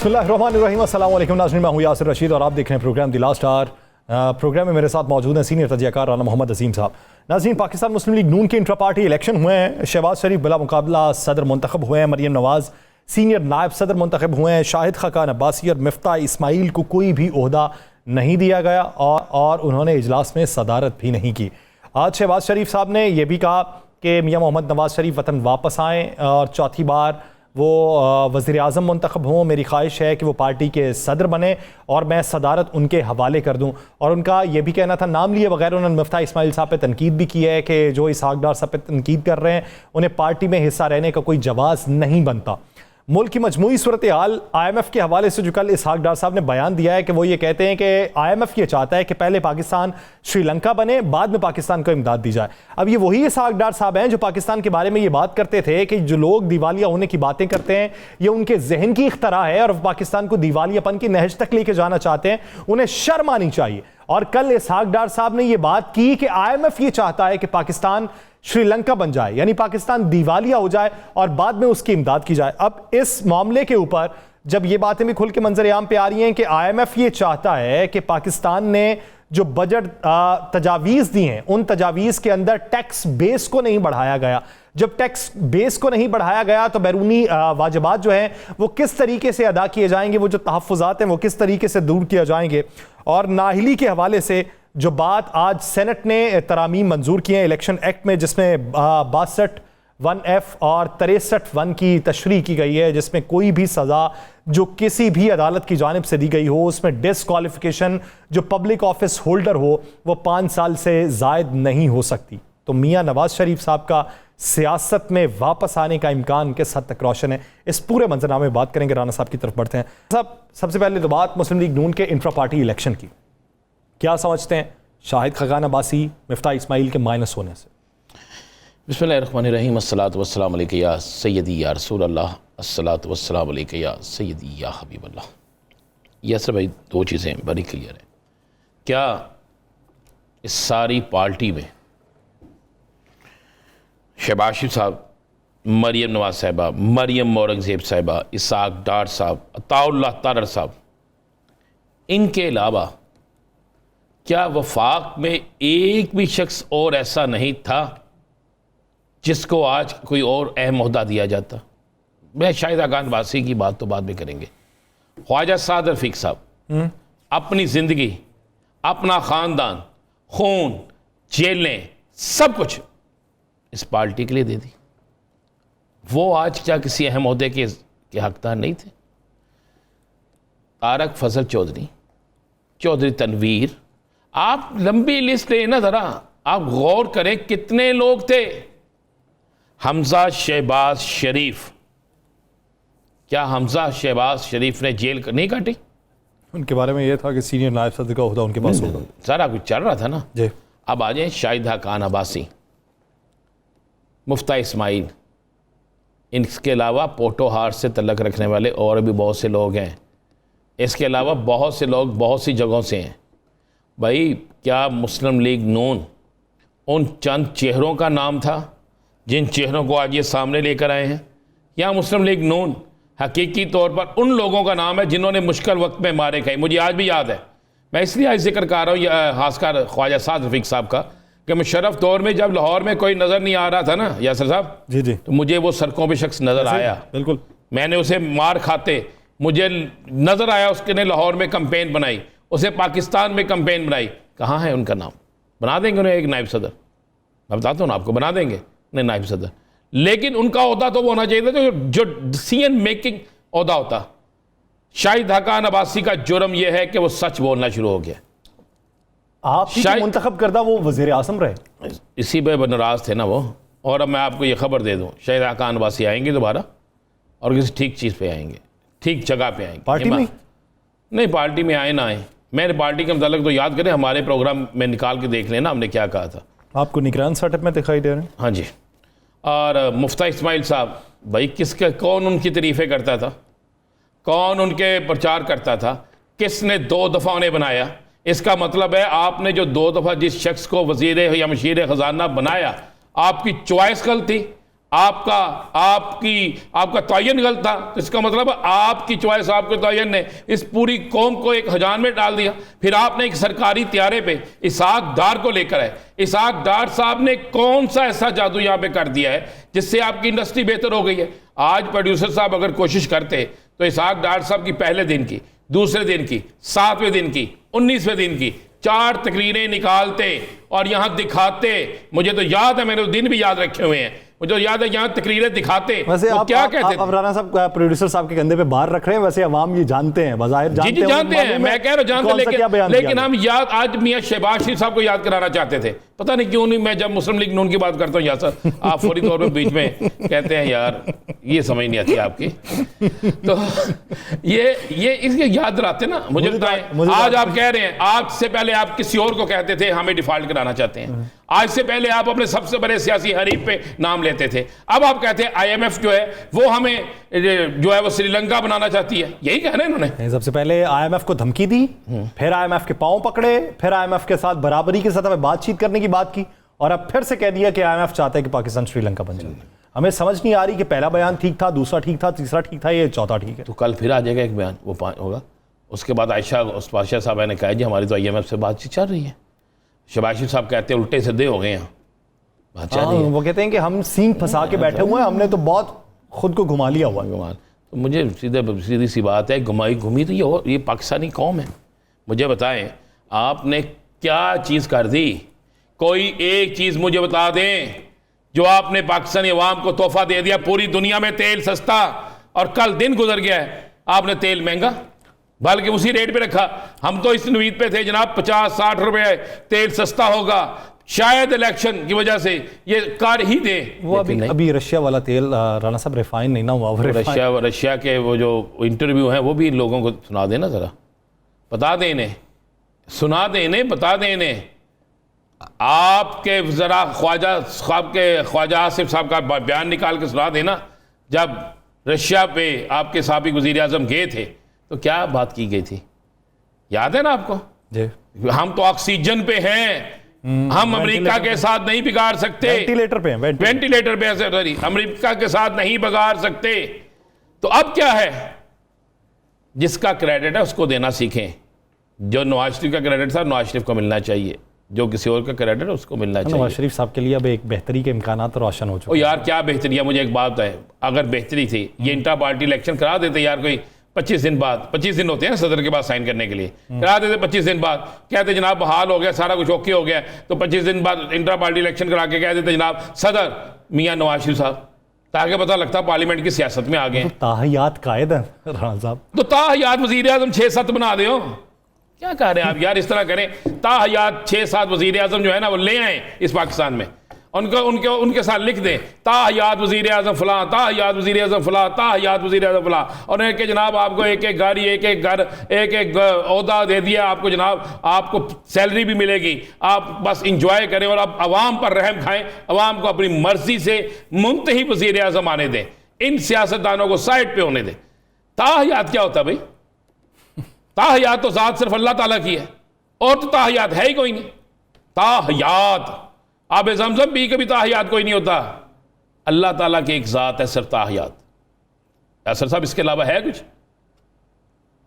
बिस्मिल्लाहिर्रहमानिर्रहीम, अस्सलाम वालेकुम नाज़रीन, मैं हूं यासिर रशीद और आप देख रहे हैं program the last hour. Program में मेरे साथ मौजूद हैं सीनियर तजज़ियाकार राना मोहम्मद अजीम साहब। नाज़रीन, पाकिस्तान मुस्लिम लीग नून के इंट्रा पार्टी इलेक्शन हुए हैं। शहबाज शरीफ बिला मुकाबला सदर मुंतखब हुए हैं, मरियम नवाज़ सीनियर नायब सदर मुंतखब हुए हैं, शाहिद खाकान अब्बासी और मिफ्ता इस्माइल को कोई भी ओहदा नहीं दिया गया और उन्होंने इजलास में सदारत भी नहीं की। आज शहबाज शरीफ साहब ने यह भी कहा कि मियाँ मोहम्मद नवाज़ शरीफ वतन वापस आएँ और चौथी बार वो वज़ीर आज़म मुंतखब हों। मेरी ख्वाहिश है कि वो पार्टी के सदर बने और मैं सदारत उनके हवाले कर दूं। और उनका ये भी कहना था, नाम लिए बगैर उन्होंने मुफ्ता इस्माइल साहब पे तनकीद भी की है कि जो इसहाक डार साहब पे तनकीद कर रहे हैं उन्हें पार्टी में हिस्सा रहने का कोई जवाज़ नहीं बनता। मुल्क की मजमूई सूरत हाल IMF के हवाले से जो कल इसहाक डार साहब ने बयान दिया है कि वो ये कहते हैं कि IMF ये चाहता है कि पहले पाकिस्तान श्रीलंका बने, बाद में पाकिस्तान को इमदाद दी जाए। अब ये वही इसहाक डार साहब हैं जो पाकिस्तान के बारे में ये बात करते थे कि जो लोग दिवालिया होने की बातें करते हैं ये उनके जहन की इख्तरा है और पाकिस्तान को दिवालियापन की नहज तक लेके जाना चाहते हैं, उन्हें शर्म आनी चाहिए। और कल इसहाक डार साहब ने ये बात की कि IMF ये चाहता है कि पाकिस्तान श्रीलंका बन जाए, यानी पाकिस्तान दिवालिया हो जाए और बाद में उसकी इमदाद की जाए। अब इस मामले के ऊपर जब ये बातें भी खुल के मंजर आम पे आ रही हैं कि IMF ये चाहता है कि पाकिस्तान ने जो बजट तजावीज़ दी हैं उन तजावीज़ के अंदर टैक्स बेस को नहीं बढ़ाया गया। जब टैक्स बेस को नहीं बढ़ाया गया तो बैरूनी वाजिबात जो हैं वो किस तरीके से अदा किए जाएंगे, वो जो तहफ़्फ़ुज़ात हैं वो किस तरीके से दूर किए जाएंगे। और नाअहली के हवाले से जो बात आज सेनेट ने तरामीम मंजूर किए हैं इलेक्शन एक्ट में, जिसमें 62(1)(f) और 63(1) की तशरीह की गई है, जिसमें कोई भी सज़ा जो किसी भी अदालत की जानिब से दी गई हो उसमें डिसक्वालिफिकेशन जो पब्लिक ऑफिस होल्डर हो वो 5 साल से ज़ायद नहीं हो सकती। तो मियाँ नवाज़ शरीफ साहब का सियासत में वापस आने का इम्कान किस हद तक रोशन है, इस पूरे मंजरनामे में बात करेंगे। राना साहब की तरफ बढ़ते हैं। साहब, सबसे पहले तो बात मुस्लिम लीग नून के इंट्रा पार्टी इलेक्शन की, क्या समझते हैं शाहिद खाकान अब्बासी मिफ्ता इस्माइल के माइनस होने से? बिस्मिल्लाहिर्रहमानिर्रहीम, अस्सलातु वस्सलामु अलैका या सय्यदी या रसूल अल्लाह, अस्सलातु वस्सलामु अलैका या सय्यदी या हबीब अल्लाह। यह सब भाई दो चीज़ें बड़ी क्लियर हैं। क्या इस सारी पार्टी में शहबाज शरीफ साहब, मरियम नवाज साहिबा, मरियम औरंगज़ेब साहिबा, इसहाक डार साहब, अताउल्लाह तारर साहब, इनके अलावा क्या वफाक में एक भी शख्स और ऐसा नहीं था जिसको आज कोई और अहम ओहदा दिया जाता? मैं शाहिद खाकान अब्बासी की बात तो बाद में करेंगे। ख्वाजा साद रफ़ीक साहब अपनी ज़िंदगी, अपना ख़ानदान, खून, जेलें, सब कुछ इस पार्टी के लिए दे दी। वो आज क्या किसी अहम ओहदे के हकदार नहीं थे? तारक फजल चौधरी, चौधरी तनवीर, आप लंबी लिस्ट लें ना ज़रा, आप गौर करें कितने लोग थे। हमजा शहबाज शरीफ, क्या हमजा शहबाज शरीफ ने जेल नहीं काटी? उनके बारे में यह था कि सीनियर नायब सदर का ओहदा उनके पास होगा, सारा कुछ चल रहा था ना जी। अब आ जाए शाहिद खाकान अब्बासी, मुफ्ता इस्माइल, इनके अलावा पोटोहार से तल्लक रखने वाले और भी बहुत से लोग हैं। इसके अलावा बहुत से लोग बहुत सी जगहों से हैं। भाई, क्या मुस्लिम लीग नून उन चंद चेहरों का नाम था जिन चेहरों को आज ये सामने लेकर आए हैं? या मुस्लिम लीग नून हकीकी तौर पर उन लोगों का नाम है जिन्होंने मुश्किल वक्त में मारे खाए? मुझे आज भी याद है, मैं इसलिए आज जिक्र कर रहा हूँ खासकर ख्वाजा साद रफ़ीक साहब का, कि मुशर्रफ दौर में जब लाहौर में कोई नज़र नहीं आ रहा था ना यासर साहब जी जी, तो मुझे वो सड़कों पे शख्स नज़र आया। बिल्कुल, मैंने उसे मार खाते मुझे नज़र आया, उसने लाहौर में कंपेन बनाई, उसे पाकिस्तान में कंपेन बनाई। कहाँ है उनका नाम? बना देंगे उन्हें एक नायब सदर, मैं बताता हूँ ना आपको, बना देंगे नहीं नायब सदर, लेकिन उनका ओहदा तो वो होना चाहिए था जो डिसीजन मेकिंग ओहदा होता। शाहिद खाकान अब्बासी का जुर्म यह है कि वो सच बोलना शुरू हो गया। आप मुंतखब करदा वो वज़ीर आज़म रहे, इसी पे नाराज़ थे ना वो। और अब मैं आपको ये खबर दे दूँ, शाहिद खाकान अब्बासी आएंगे दोबारा और किसी ठीक चीज़ पे आएंगे, ठीक जगह पे आएंगे। पार्टी में नहीं, पार्टी में आए ना आए, मैंने पार्टी के मतलब तो याद करें, हमारे प्रोग्राम में निकाल के देख लेना हमने क्या कहा था। आपको निगरान सेटअप में दिखाई दे रहे हैं? हाँ जी। और मुफ्ता इस्माइल साहब, भाई किसके, कौन उनकी तारीफ़ें करता था, कौन उनके प्रचार करता था, किसने 2 दफ़ा उन्हें बनाया? इसका मतलब है आपने जो 2 दफ़ा जिस शख्स को वज़ीर या मशीर ख़जाना बनाया, आपकी चॉइस गलत थी, आपका तयन गलत था, तो इसका मतलब आपकी चॉइस, आपके तयन ने इस पूरी कौम को एक हजान में डाल दिया। फिर आपने एक सरकारी त्यारे पे इसहाक डार को लेकर आए। इसहाक डार साहब ने कौन सा ऐसा जादू यहां पे कर दिया है जिससे आपकी इंडस्ट्री बेहतर हो गई है? आज प्रोड्यूसर साहब अगर कोशिश करते तो इसहाक डार साहब की पहले दिन की, दूसरे दिन की, 7वें दिन की, 19वें दिन की 4 तकरीरें निकालते और यहां दिखाते। मुझे तो याद है, मैंने दिन भी याद रखे हुए हैं, मुझे याद है यहाँ तकरीरें दिखाते। वैसे तो आप क्या कहते थे? अब राना साहब प्रोड्यूसर साहब के कंधे पे बार रख रहे हैं, वैसे अवाम ये जानते हैं, बज़ाहिर जानते जी जानते हैं, मैं कह रहा हूँ जानते, लेकिन हम याद आज मियां शहबाज शरीफ साहब को याद कराना चाहते थे। पता नहीं क्यों नहीं, मैं जब मुस्लिम लीग नून की बात करता हूँ यासर, आप फौरी तौर पर बीच में कहते हैं यार ये समझ नहीं आती आपकी। तो ये इसके याद दिलाते ना मुझे बताएं। आज आप कह रहे हैं, आज से पहले आप किसी और को कहते थे हमें डिफॉल्ट कराना चाहते हैं। आज से पहले आप अपने सबसे बड़े सियासी हरीफ पे नाम लेते थे। अब आप कहते हैं IMF जो है वो हमें जो है वो श्रीलंका बनाना चाहती है। यही कह रहे हैं उन्होंने। सबसे पहले IMF को धमकी दी, फिर IMF के पांव पकड़े, फिर IMF के साथ बराबरी की सतह पे बातचीत करने की बात की, और अब फिर से कह दिया कि IMF चाहता है कि पाकिस्तान श्रीलंका बन जाए। हमें समझ नहीं आ रही कि पहला बयान ठीक था, दूसरा ठीक था, तीसरा ठीक था, ये चौथा ठीक है। तो कल फिर आ जाएगा एक बयान, वो होगा। उसके बाद आयशा बादशाह साहब ने कहा जी हमारी तो IMF से बातचीत चल रही है। शहबाज शरीफ साहब कहते हैं उल्टे सीधे हो गए हैं, वो कहते हैं कि हम सींग फंसा के बैठे हुए हैं, हमने तो बहुत खुद को घुमा लिया हुआ है। तो मुझे सीधी सी बात है, घुमी तो ये पाकिस्तानी कौम है। मुझे बताएं आपने क्या चीज़ कर दी? कोई एक चीज़ मुझे बता दें जो आपने पाकिस्तानी अवाम को तोहफा दे दिया। पूरी दुनिया में तेल सस्ता और कल दिन गुजर गया है, आपने तेल महंगा, बल्कि उसी रेट पे रखा। हम तो इस उम्मीद पे थे जनाब 50-60 रुपए तेल सस्ता होगा, शायद इलेक्शन की वजह से ये कर ही दे। वो अभी रशिया वाला तेल राना साहब रिफाइन नहीं ना हुआ। रशिया के वो जो इंटरव्यू है वो भी लोगों को सुना देना, ज़रा बता दें इन्हें, सुना दें इन्हें, बता दें इन्हें। आपके ज़रा ख्वाजा आसिफ साहब का बयान निकाल के सुना देना। जब रशिया पे आपके साबिक वज़ीर आज़म गए थे तो क्या बात की गई थी, याद है ना आपको? जी। हम तो ऑक्सीजन पे हैं, हम अमेरिका के साथ नहीं बिगाड़ सकते। वेंटिलेटर पे सॉरी, अमेरिका के साथ नहीं बिगाड़ सकते। तो अब क्या है, जिसका क्रेडिट है उसको देना सीखें। जो नवाज शरीफ का क्रेडिट था नवाज शरीफ को मिलना चाहिए, जो किसी और का क्रेडिट है उसको मिलना चाहिए। नवाज शरीफ साहब के लिए अब एक बेहतरी के इम्कानात रोशन हो चुके हैं। यार क्या बेहतरी है, मुझे एक बात है, अगर बेहतरी थी ये इंटर पार्टी इलेक्शन करा देते यार, कोई 25 दिन बाद, 25 दिन होते हैं सदर के पास साइन करने के लिए, करा देते 25 दिन बाद, कहते जनाब बहाल हो गया, सारा कुछ ओके हो गया, तो 25 दिन बाद इंटर पार्टी इलेक्शन करा के कह देते जनाब सदर मियां नवाज शरीफ साहब, ताकि पता लगता पार्लियामेंट की सियासत में आ गए। ताहयात कायद है राना साहब, तो ताहयात वज़ीर आज़म 6-7 बना दे। क्या कह रहे हैं आप यार, इस तरह करें, ताहयात 6-7 वज़ीर आज़म जो है ना वो ले आए इस पाकिस्तान में, उनके साथ लिख दें ताहयात वज़ीर आज़म फलां, ताहयात वज़ीर आज़म फलां, ताहयात वज़ीर आज़म फलां, और एक जनाब आपको एक एक गाड़ी, एक एक घर, एक एक ओहदा दे दिया आपको, जनाब आपको सैलरी भी मिलेगी, आप बस इंजॉय करें और आप अवाम पर रहम खाएं, अवाम को अपनी मर्जी से मुंतही वज़ीर आज़म आने दें, इन सियासतदानों को साइड पे होने दें। ताहयात क्या होता है भाई? ताहयात तो ज़ात सिर्फ अल्लाह ताला की है, और तो ताहयात है ही कोई नहीं। ताहयात आब ज़मज़म पी के भी ताहयात कोई नहीं होता, अल्लाह ताला की एक ज़ात है सिर्फ ताहयात। असर साहब इसके अलावा है कुछ?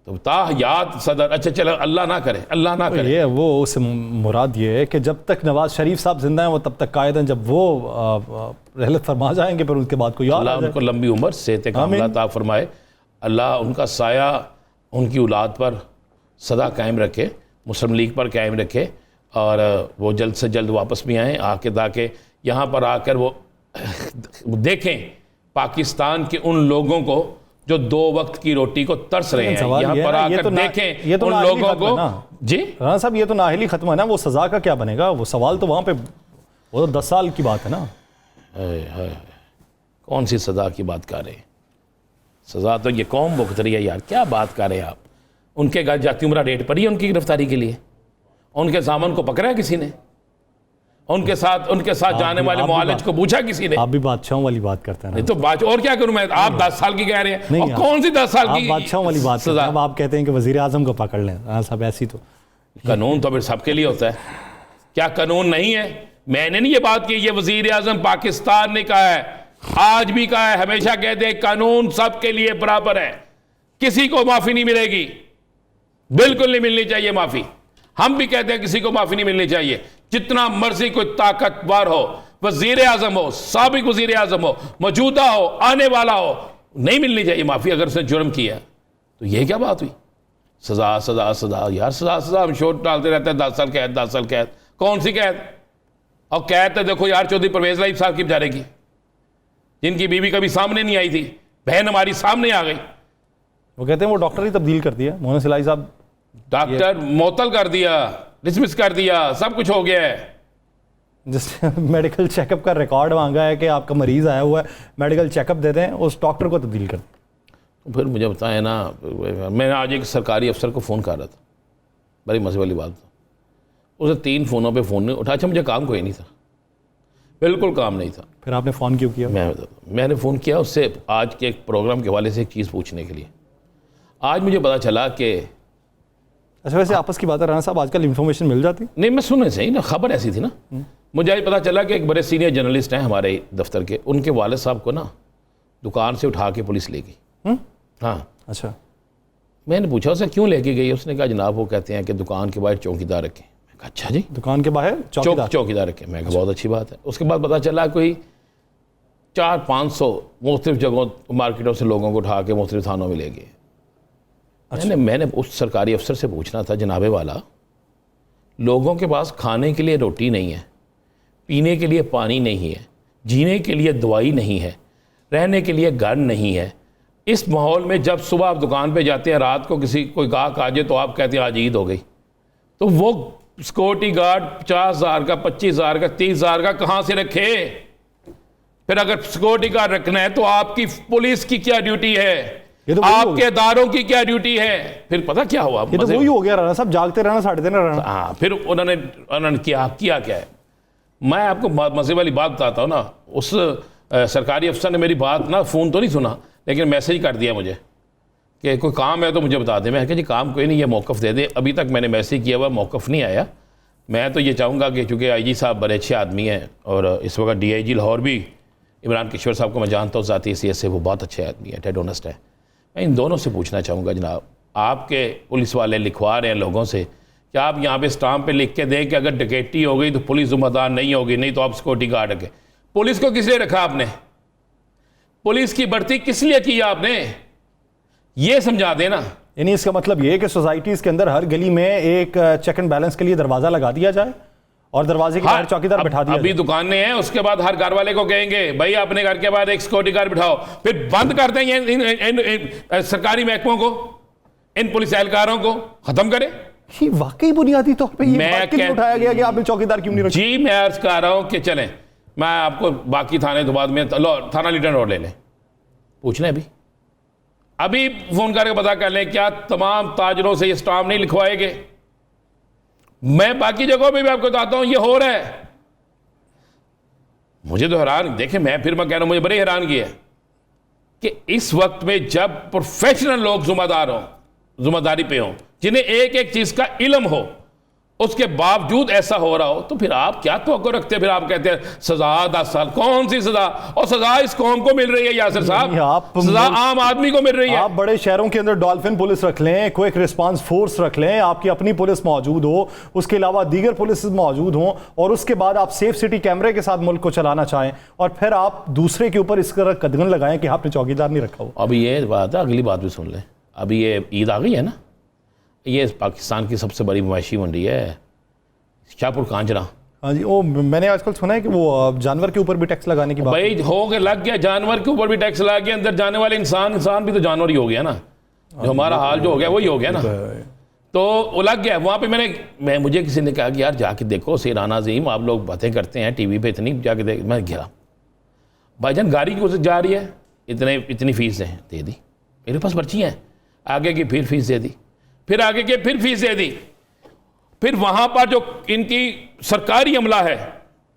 तो ताहयात सदर, अच्छा चलो अल्लाह ना करे, अल्लाह ना करे। ये वो उस मुराद ये है कि जब तक नवाज शरीफ साहब जिंदा हैं वो तब तक कायद हैं, जब वो रहलत फरमा जाएंगे फिर उसके बाद कोई और अल्लाह उनको लंबी उम्र सेहत कामिला अता फरमाए, अल्लाह उनका साया उनकी औलाद पर सदा कायम रखे, मुस्लिम लीग पर कायम रखे, और वो जल्द से जल्द वापस भी आएँ आके, ताकि यहाँ पर आकर वो देखें पाकिस्तान के उन लोगों को जो 2 वक्त की रोटी को तरस रहे हैं, यहाँ पर आकर देखें उन लोगों को। जी राना साहब ये तो नाअहली खत्म है ना, वो सज़ा का क्या बनेगा? वो सवाल तो वहाँ पे, वो तो 10 साल की बात है ना। कौन सी सज़ा की बात कर रहे हैं? सज़ा तो ये कौम भुगत रही है यार, क्या बात कर रहे हैं आप? उनके घर जाती उम्र रेट पड़ी है उनकी गिरफ्तारी के लिए, उनके सामान को पकड़ा है किसी ने, उनके साथ जाने वाले मुआलिज को पूछा किसी ने? आप भी बादशाहों वाली बात करते हैं। नहीं तो बात और क्या करूं मैं? आप 10 साल की कह रहे हैं, और कौन सी 10 साल की बादशाहों वाली बात करते हैं? अब आप कहते हैं कि वज़ीर आज़म को पकड़ लें। हाँ साहब, ऐसी तो कानून तो फिर सबके लिए होता है, क्या कानून नहीं है? मैंने नहीं ये बात की, ये वज़ीर आज़म पाकिस्तान ने कहा है, आज भी कहा है, हमेशा कहते हैं कानून सबके लिए बराबर है, किसी को माफी नहीं मिलेगी, बिल्कुल नहीं मिलनी चाहिए माफी। हम भी कहते हैं किसी को माफी नहीं मिलनी चाहिए, जितना मर्जी कोई ताकतवर हो, वजीर आजम हो, साबिक वजीर आजम हो, मौजूदा हो, आने वाला हो, नहीं मिलनी चाहिए माफी अगर उसने जुर्म किया। तो ये क्या बात हुई? सजा सजा सजा, यार सजा सजा हम शोर डालते रहते हैं, 10 साल कैद 10 साल कैद, कौन सी कैद? और कैद तो देखो यार चौधरी परवेज लाइफ साहब की बेचारे की, जिनकी बीवी कभी सामने नहीं आई थी, बहन हमारी सामने आ गई। वो कहते हैं वो डॉक्टर ही तब्दील कर दिया, मोहन सिलाई साहब डॉक्टर मुअत्तल कर दिया, डिसमिस कर दिया, सब कुछ हो गया है। जिसने मेडिकल चेकअप का रिकॉर्ड मांगा है कि आपका मरीज आया हुआ है, मेडिकल चेकअप दे दें, उस डॉक्टर को तब्दील कर दें। फिर मुझे बताएं ना, मैं आज एक सरकारी अफसर को फ़ोन कर रहा था, बड़ी मज़े वाली बात था, उसे 3 फ़ोनों पे फ़ोन नहीं उठा। अच्छा मुझे काम कोई नहीं था, बिल्कुल काम नहीं था। फिर आपने फ़ोन क्यों किया? मैंने फ़ोन किया उससे आज के एक प्रोग्राम के हवाले से एक चीज़ पूछने के लिए। आज मुझे पता चला कि अच्छा, वैसे आपस की बात है राणा साहब, आजकल इन्फॉर्मेशन मिल जाती? नहीं, मैं सुनने से ही ना, खबर ऐसी थी ना, मुझे आज पता चला कि एक बड़े सीनियर जर्नलिस्ट हैं हमारे दफ्तर के, उनके वालिद साहब को ना दुकान से उठा के पुलिस ले गई। हाँ, अच्छा। मैंने पूछा उससे क्यों लेके गई? उसने कहा जनाब वो कहते हैं कि दुकान के बाहर चौकीदार रखें। मैं कहा अच्छा जी, दुकान के बाहर चौकीदार रखें। मैं कहा बहुत अच्छी बात है। उसके बाद पता चला कोई 400-500 मुख्तलिफ जगहों मार्केटों से लोगों को उठा के मुख्तलिफ थानों में ले गए। अच्छा। मैंने उस सरकारी अफसर से पूछना था, जनाबे वाला, लोगों के पास खाने के लिए रोटी नहीं है, पीने के लिए पानी नहीं है, जीने के लिए दवाई नहीं है, रहने के लिए घर नहीं है, इस माहौल में जब सुबह आप दुकान पे जाते हैं, रात को कोई गाहक आ जाए तो आप कहते हैं आज ईद हो गई, तो वो सिक्योरिटी गार्ड 50,000 का, 25,000 का, 30,000 का कहाँ से रखे? फिर अगर सिक्योरिटी गार्ड रखना है तो आपकी पुलिस की क्या ड्यूटी है, तो आपके दारों की क्या ड्यूटी है? फिर पता क्या हुआ? ये तो वही हो गया राणा साहब, जागते रहना, साढ़े दिन रहना। हाँ, फिर उन्होंने किया क्या है? मैं आपको मजे वाली बात बताता हूँ ना, उस सरकारी अफसर ने मेरी बात ना, फ़ोन तो नहीं सुना लेकिन मैसेज कर दिया मुझे कि कोई काम है तो मुझे बता दें। मैं कहा जी काम कोई नहीं, ये मौक़िफ़ दे दें। अभी तक मैंने मैसेज किया हुआ, मौक़िफ़ नहीं आया। मैं तो ये चाहूँगा कि चूँकि IG साहब बड़े अच्छे आदमी हैं और इस वक्त DIG लाहौर भी इमरान किशोर साहब को मैं जानता हूँ ज़ाती हैसियत से, वो बहुत अच्छे आदमी हैं, डेड ऑनेस्ट है। मैं इन दोनों से पूछना चाहूँगा, जनाब आपके पुलिस वाले लिखवा रहे हैं लोगों से कि आप यहाँ पे स्टाम्प पे लिख के दें कि अगर डकैती हो गई तो पुलिस जिम्मेदार नहीं होगी, नहीं तो आप सिक्योरिटी गार्ड रखें। पुलिस को किस लिए रखा आपने? पुलिस की भर्ती किस लिए की आपने? ये समझा देना। यानी इसका मतलब ये है कि सोसाइटीज़ के अंदर हर गली में एक चेक एंड बैलेंस के लिए दरवाज़ा लगा दिया जाए और दरवाजे के बाहर चौकीदार बिठा दिया। अभी दुकानें हैं, उसके बाद हर घर वाले को कहेंगे भाई अपने घर के बाहर एक सिक्योरिटी गार्ड बिठाओ, फिर बंद कर दें इन सरकारी महकमों को, इन पुलिस एहलकारों को खत्म करें। वाकई बुनियादी तौर पे ये बात क्यों उठाया गया कि आपने चौकीदार क्यों नहीं रखा? जी मैं अर्ज कर रहा हूं कि चलें, मैं आपको बाकी थाने तो बाद में, थाना लीडर और ले लें, पूछना है अभी फोन करके पता कर लें क्या तमाम ताजरों से ये स्टाम्प नहीं लिखवाए गए। मैं बाकी जगहों पे भी आपको बताता हूं ये हो रहा है। मुझे तो हैरान, देखें मैं कह रहा हूं, मुझे बड़ी हैरानगी है कि इस वक्त में जब प्रोफेशनल लोग जिम्मेदारी पे हों, जिन्हें एक एक चीज का इल्म हो, उसके बावजूद ऐसा हो रहा हो, तो फिर आप क्या तवक्को रखते हैं? फिर आप कहते हैं सजा 10 साल, कौन सी सजा? और सजा इस कौम को मिल रही है यासिर साहब, सजा आम आदमी को मिल रही है। आप बड़े शहरों के अंदर डॉल्फिन पुलिस रख लें, क्विक रिस्पांस फोर्स रख लें, आपकी अपनी पुलिस मौजूद हो, उसके अलावा दीगर पुलिस मौजूद हों, और उसके बाद आप सेफ सिटी कैमरे के साथ मुल्क को चलाना चाहें, और फिर आप दूसरे के ऊपर इस तरह कदगन लगाएं कि आपने चौकीदार नहीं रखा हो। अभी ये बात है, अगली बात भी सुन लें। अभी ये ईद आ गई है ना, ये पाकिस्तान की सबसे बड़ी नुमाइशी मंडी है शाहपुर कांजरा। हाँ जी, वो मैंने आजकल सुना है कि वो जानवर के ऊपर भी टैक्स लगाने की बात भाई हो गया, लग गया, जानवर के ऊपर भी टैक्स लग गया। अंदर जाने वाले इंसान भी तो जानवर ही हो गया ना, जो हमारा हाल जो हो गया वही हो गया ना, तो वो लग गया वहाँ पे। मुझे किसी ने कहा कि यार जाके देखो सेराना अजीम, आप लोग बातें करते हैं टीवी पे, इतनी जाके देख। मैं गया, भाईजान गाड़ी की जा रही है, इतनी फीस है, दे दी, मेरे पास पर्ची है, आगे की फिर फीस दे दी, फिर आगे की फिर फीस दे दी। फिर वहां पर जो इनकी सरकारी अमला है,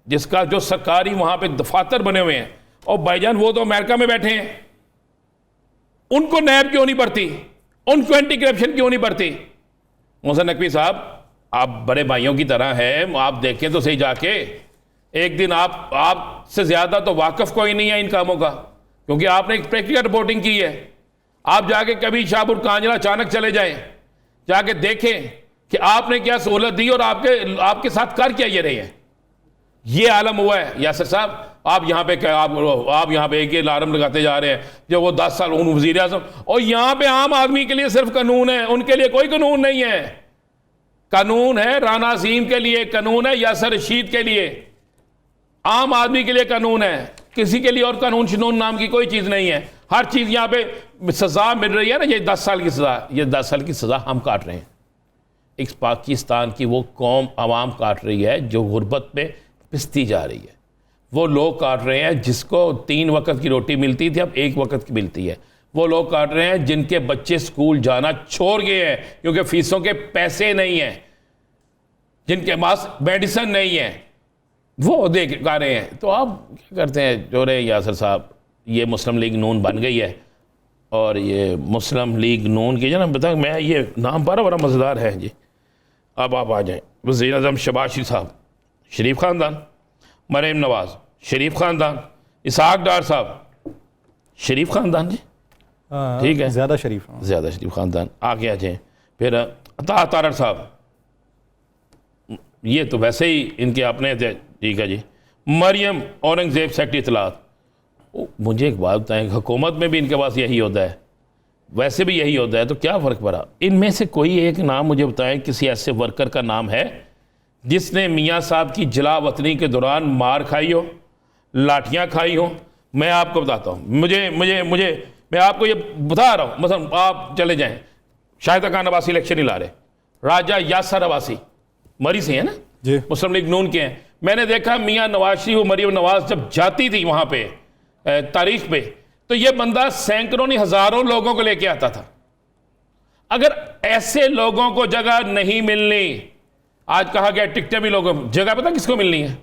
जिसका जो सरकारी वहां पे दफातर बने हुए हैं, और भाईजान वो तो अमेरिका में बैठे हैं, उनको नैब क्यों नहीं बढ़ती? उनको एंटी करप्शन क्यों नहीं बढ़ती? मोहसिन नकवी साहब, आप बड़े भाइयों की तरह हैं, आप देखें तो सही जाके, एक दिन आपसे ज़्यादा तो वाकफ कोई नहीं है इन कामों का, क्योंकि आपने एक प्रैक्टिकल रिपोर्टिंग की है। आप जाके कभी शाहपुर कांजला अचानक चले जाएं, जाके देखें कि आपने क्या सहूलत दी और आपके साथ कर क्या ये रहे हैं। ये आलम हुआ है यासिर साहब। आप यहाँ पे आप यहाँ पे एक अलार्म लगाते जा रहे हैं, जो वो 10 साल वज़ीर आज़म, और यहाँ पे आम आदमी के लिए सिर्फ कानून है, उनके लिए कोई कानून नहीं है। कानून है राना अजीम के लिए, कानून है यासिर रशीद के लिए, आम आदमी के लिए कानून है, किसी के लिए और कानून शनून नाम की कोई चीज़ नहीं है। हर चीज़ यहाँ पे सज़ा मिल रही है ना, ये 10 साल की सज़ा, ये 10 साल की सज़ा हम काट रहे हैं। एक पाकिस्तान की वो कौम आवाम काट रही है जो गुर्बत में पिसती जा रही है। वो लोग काट रहे हैं जिसको 3 वक्त की रोटी मिलती थी, अब 1 वक्त की मिलती है। वो लोग काट रहे हैं जिनके बच्चे स्कूल जाना छोड़ गए हैं क्योंकि फीसों के पैसे नहीं हैं, जिनके पास मेडिसिन नहीं है, वो देख खा रहे हैं। तो आप क्या करते हैं जो रहे यासिर साहब, ये मुस्लिम लीग नून बन गई है, और ये मुस्लिम लीग नून की जो ना बता, मैं ये नाम बड़ा मज़ेदार है जी। अब आप आ जाएं, वज़ीर आज़म शहबाज शरीफ साहब शरीफ ख़ानदान, मरीम नवाज़ शरीफ ख़ानदान, इसाक डार साहब शरीफ ख़ानदान जी, ठीक है, ज़्यादा शरीफ ख़ानदान। आगे आ जाएँ, फिर अता तारड़ साहब, ये तो वैसे ही इनके अपने थे, ठीक है जी। मरियम औरंगज़ेब सेक्रेटरी इत्तलात। मुझे एक बात बताएं, हुकूमत में भी इनके पास यही होता है, वैसे भी यही होता है, तो क्या फ़र्क पड़ा? इनमें से कोई एक नाम मुझे बताएं, किसी ऐसे वर्कर का नाम है जिसने मियाँ साहब की जला वतनी के दौरान मार खाई हो, लाठियाँ खाई हो? मैं आपको बताता हूँ, मैं आपको ये बता रहा हूँ। मतलब आप चले जाएँ, शाहिदा खान अब्बासी इलेक्शन ही ला रहे, राजा यासर अब्बासी मरी से है ना जी, मुस्लिम लीग नून के हैं। मैंने देखा मियाँ नवाज शरीफ और मरीम नवाज जब जाती थी वहाँ पे तारीख पे, तो ये बंदा सैकड़ों नहीं हज़ारों लोगों को लेके आता था। अगर ऐसे लोगों को जगह नहीं मिलनी, आज कहा गया टिकटें भी लोगों, जगह पता किसको मिलनी है?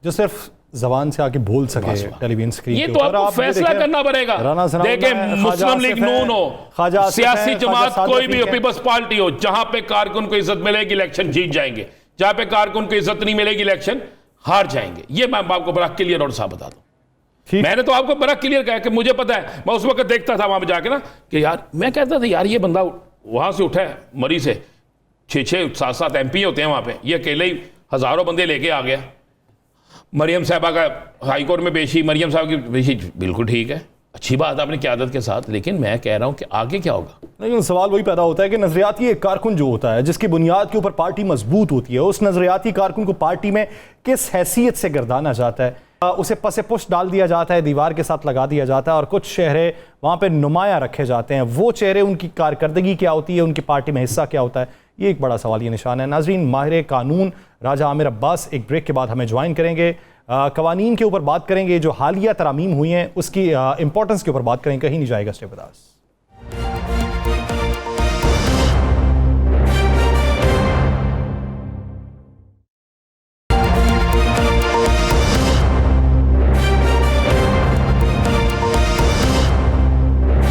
जो सिर्फ जबान से आके बोल सके टेलीविजन स्क्रीन ये तो आपको फैसला करना पड़ेगा। देखिए, मुस्लिम लीग नून हो, सियासी जमात कोई भी पीपल्स पार्टी हो, जहां पे कारकुन को इज्जत मिलेगी इलेक्शन जीत जाएंगे, जहां पे कारकुन को इज्जत नहीं मिलेगी इलेक्शन हार जाएंगे। ये मैं आपको बड़ा क्लियर और साफ बता दूं। मैंने तो आपको बड़ा क्लियर कहा कि मुझे पता है, मैं उस वक्त देखता था वहां पे जाके ना कि यार, मैं कहता था यार ये बंदा वहां से उठा है मरी से, 6-6 7-7 MP होते हैं वहां पे, ये अकेले ही हज़ारों बंदे लेके आ गया। मरियम साहबा का हाई कोर्ट में पेशी, मरियम साहब की पेशी, बिल्कुल ठीक है, अच्छी बात आपने क़यादत के साथ, लेकिन मैं कह रहा हूं कि आगे क्या होगा? नहीं, सवाल वही पैदा होता है कि नजरियाती एक कारकुन जो होता है जिसकी बुनियाद के ऊपर पार्टी मजबूत होती है, उस नजरियाती कारकुन को पार्टी में किस हैसियत से गर्दाना जाता है, उसे पसे पुष्ट डाल दिया जाता है, दीवार के साथ लगा दिया जाता है, और कुछ चेहरे वहाँ पे नुमाया रखे जाते हैं। वो चेहरे, उनकी कारकर्दगी क्या होती है, उनकी पार्टी में हिस्सा क्या होता है, ये एक बड़ा सवालिया निशान है। नाजरीन, माहिर कानून राजा आमिर अब्बास एक ब्रेक के बाद हमें ज्वाइन करेंगे। कवानीन के ऊपर बात करेंगे, जो हालिया तरामीम हुई हैं उसकी इंपॉर्टेंस के ऊपर बात करेंगे। कहीं नहीं जाएगा, स्टे विद अस।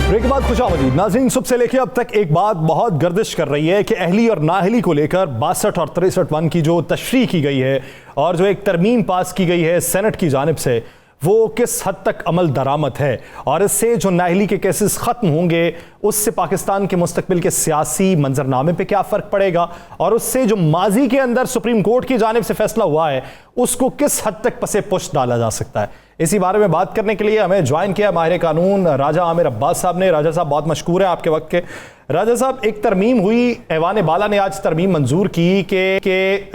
ब्रेक के बाद खुशामदीद। नाज़रीन, सुबह से लेकर अब तक एक बात बहुत गर्दिश कर रही है कि अहली और नाअहली को लेकर 62 और 63(1) की जो तशरीह की गई है और जो एक तरमीम पास की गई है सेनेट की जानिब से, वो किस हद तक अमल दरामद है, और इससे जो नाअहली के केसेस ख़त्म होंगे उससे पाकिस्तान के मुस्तकबिल के सियासी मंजरनामे पे क्या फ़र्क पड़ेगा, और उससे जो माजी के अंदर सुप्रीम कोर्ट की जानिब से फैसला हुआ है उसको किस हद तक पसे पुष्ट डाला जा सकता है। इसी बारे में बात करने के लिए हमें ज्वाइन किया माहिर कानून राजा आमिर अब्बास साहब ने। राजा साहब, बहुत मशकूर है आपके वक्त के। राजा साहब, एक तरमीम हुई, ऐवान बाला ने आज तरमीम मंजूर की कि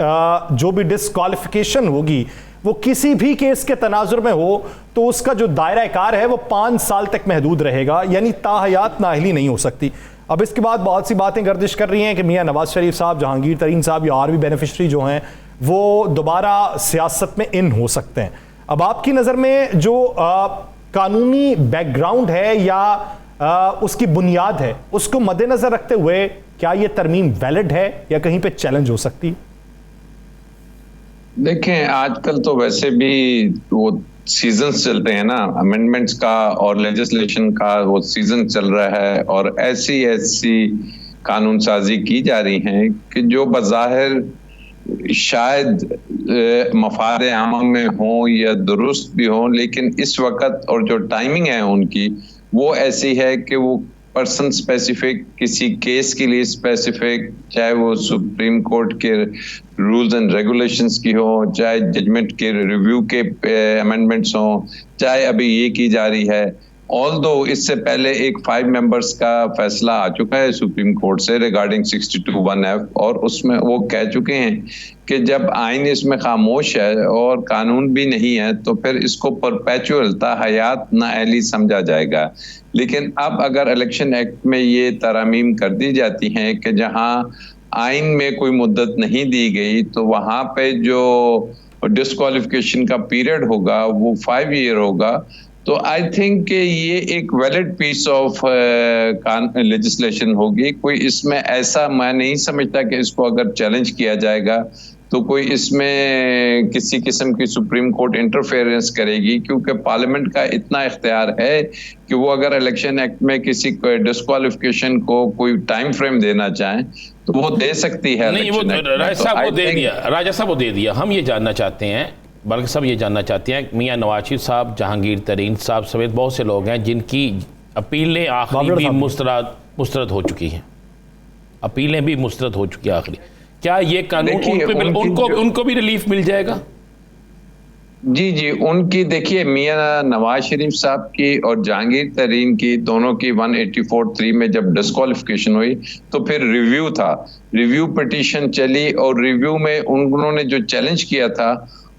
जो भी डिस्क्वालिफिकेशन होगी वो किसी भी केस के तनाजुर में हो तो उसका जो दायरा कार है वो 5 साल तक महदूद रहेगा, यानी ताहयात नाअहली नहीं हो सकती। अब इसके बाद बहुत सी बातें गर्दिश कर रही हैं कि मियाँ नवाज शरीफ साहब, जहांगीर तरीन साहब या और भी बेनिफिशरी जो हैं वो दोबारा सियासत में इन हो सकते हैं। अब आपकी नज़र में जो कानूनी बैकग्राउंड है या उसकी बुनियाद है, उसको मद्देनजर रखते हुए क्या ये तरमीम वैलिड है या कहीं पे चैलेंज हो सकती है? देखें, आजकल तो वैसे भी वो सीजन्स चल रहे हैं ना, अमेंडमेंट्स का और लेजिस्लेशन का वो सीजन चल रहा है, और ऐसी कानून साजी की जा रही है कि जो बज़ाहिर शायद मफाद आम में हो या दुरुस्त भी हो, लेकिन इस वक्त और जो टाइमिंग है उनकी वो ऐसी है कि वो पर्सन स्पेसिफिक, किसी केस के लिए स्पेसिफिक, चाहे वो सुप्रीम कोर्ट के रूल्स एंड रेगुलेशंस की हो, चाहे जजमेंट के रिव्यू के अमेंडमेंट्स हो, चाहे अभी ये की जा रही है। ऑल्दो इससे पहले एक 5 मेंबर्स का फैसला आ चुका है सुप्रीम कोर्ट से रिगार्डिंग 62(1)(f), और उसमें वो कह चुके हैं कि जब आइन इसमें खामोश है और कानून भी नहीं है तो फिर इसको परपेचुअल हयात नाअहली समझा जाएगा। लेकिन अब अगर इलेक्शन एक्ट में ये तरमीम कर दी जाती हैं कि जहां आइन में कोई मुद्दत नहीं दी गई तो वहां पे जो डिस्क्वालिफिकेशन का पीरियड होगा वो 5 ईयर होगा, तो आई थिंक कि ये एक वैलिड पीस ऑफ लेजिस्लेशन होगी। कोई इसमें ऐसा मैं नहीं समझता कि इसको अगर चैलेंज किया जाएगा तो कोई इसमें किसी किस्म की सुप्रीम कोर्ट इंटरफेरेंस करेगी, क्योंकि पार्लियामेंट का इतना इख्तियार है कि वो अगर इलेक्शन एक्ट में किसी डिस्क्वालिफिकेशन को कोई टाइम फ्रेम देना चाहें तो वो दे सकती है। नहीं, वो राजा साहब वो दे दिया, राजा साहब वो दे दिया। हम ये जानना चाहते हैं, बल्कि सब ये जानना चाहते हैं, मियां नवाज शरीफ साहब, जहांगीर तरीन साहब समेत बहुत से लोग हैं जिनकी अपीलें आखिरी भी मुस्तरद हो चुकी हैं, अपीलें भी मुस्तरद हो चुकी हैं आखिरी। क्या ये कानून उनको भी रिलीफ मिल जाएगा? जी जी, उनकी देखिए मियां नवाज शरीफ साहब की और जहांगीर तरीन की दोनों की 184(3) में जब डिस्क्वालिफिकेशन हुई तो फिर रिव्यू था, रिव्यू पिटीशन चली, और रिव्यू में उन्होंने जो चैलेंज किया था,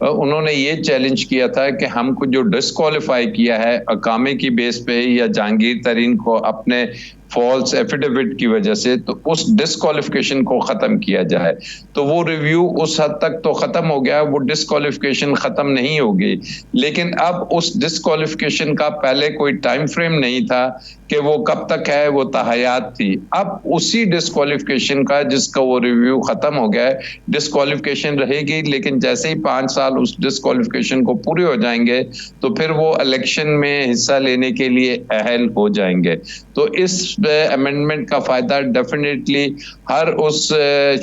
उन्होंने ये चैलेंज किया था कि हमको जो डिस्क्वालीफाई किया है अकामे की बेस पे या जहांगीर तरीन को अपने फॉल्स एफिडेविट की वजह से, तो उस डिस्क्वालिफिकेशन को खत्म किया जाए। तो वो रिव्यू उस हद तक तो खत्म हो गया, वो डिस्क्वालिफिकेशन खत्म नहीं होगी। लेकिन अब उस डिस्क्वालिफिकेशन का पहले कोई टाइम फ्रेम नहीं था कि वो कब तक है, वो ताहयात थी। अब उसी डिस्क्वालिफिकेशन का जिसका वो रिव्यू खत्म हो गया है, डिस्क्वालिफिकेशन रहेगी, लेकिन जैसे ही 5 साल उस डिस्क्वालिफिकेशन को पूरे हो जाएंगे तो फिर वो इलेक्शन में हिस्सा लेने के लिए अहल हो जाएंगे। तो इस अमेंडमेंट का फायदा डेफिनेटली हर उस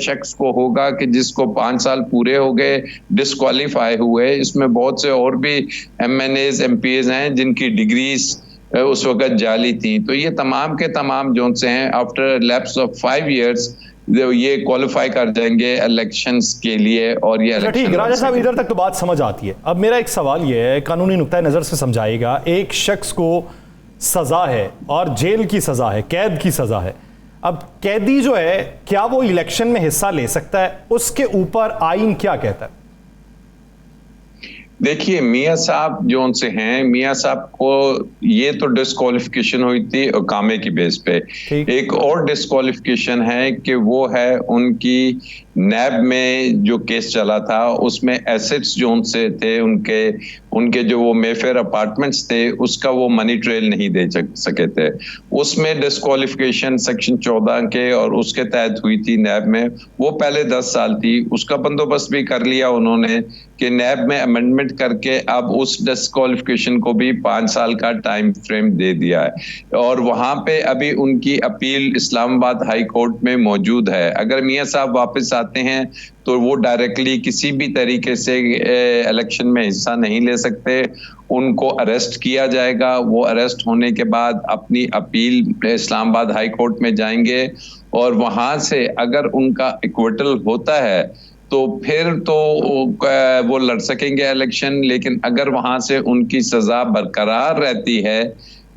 शख्स को होगा कि जिसको 5 साल पूरे हो गए, डिस्क्वालीफाई हुए। इसमें बहुत से और भी MNAs MPs हैं जिनकी डिग्रीज उस वक्त जाली थी। तो ये तमाम के तमाम जो से हैं आफ्टर लैप्स ऑफ 5 इयर्स ये क्वालिफाई कर जाएंगे इलेक्शंस के लिए। और ये ठीक, राजा साहब इधर तक तो बात समझ आती है। अब मेरा एक सवाल ये है, कानूनी नुक्ता नज़र से समझाइएगा, एक शख्स को सज़ा है और जेल की सज़ा है, कैद की सज़ा है। अब कैदी जो है क्या वो इलेक्शन में हिस्सा ले सकता है? उसके ऊपर आइन क्या कहता है? देखिए मियां साहब जो उनसे हैं, मियां साहब को ये तो डिस्क्वालिफिकेशन हुई थी कामे की बेस पे। एक और डिस्क्वालिफिकेशन है कि वो है उनकी नैब में जो केस चला था उसमें एसेट्स जो उनसे थे, उनके जो वो मेफेयर अपार्टमेंट्स थे उसका वो मनी ट्रेल नहीं दे सके थे। उसमें डिस्क्वालिफिकेशन सेक्शन 14 के और उसके तहत हुई थी नैब में। वो पहले 10 साल थी, उसका बंदोबस्त भी कर लिया उन्होंने कि नैब में अमेंडमेंट करके अब उस डिस्क्वालिफिकेशन को भी 5 साल का टाइम फ्रेम दे दिया है। और वहां पे अभी उनकी अपील इस्लामाबाद हाई कोर्ट में मौजूद है। अगर मियां साहब वापस आते हैं तो वो डायरेक्टली किसी भी तरीके से इलेक्शन में हिस्सा नहीं ले सकते, उनको अरेस्ट किया जाएगा। वो अरेस्ट होने के बाद अपनी अपील इस्लामाबाद हाई कोर्ट में जाएंगे और वहां से अगर उनका इक्विटल होता है तो फिर तो वो लड़ सकेंगे इलेक्शन। लेकिन अगर वहां से उनकी सजा बरकरार रहती है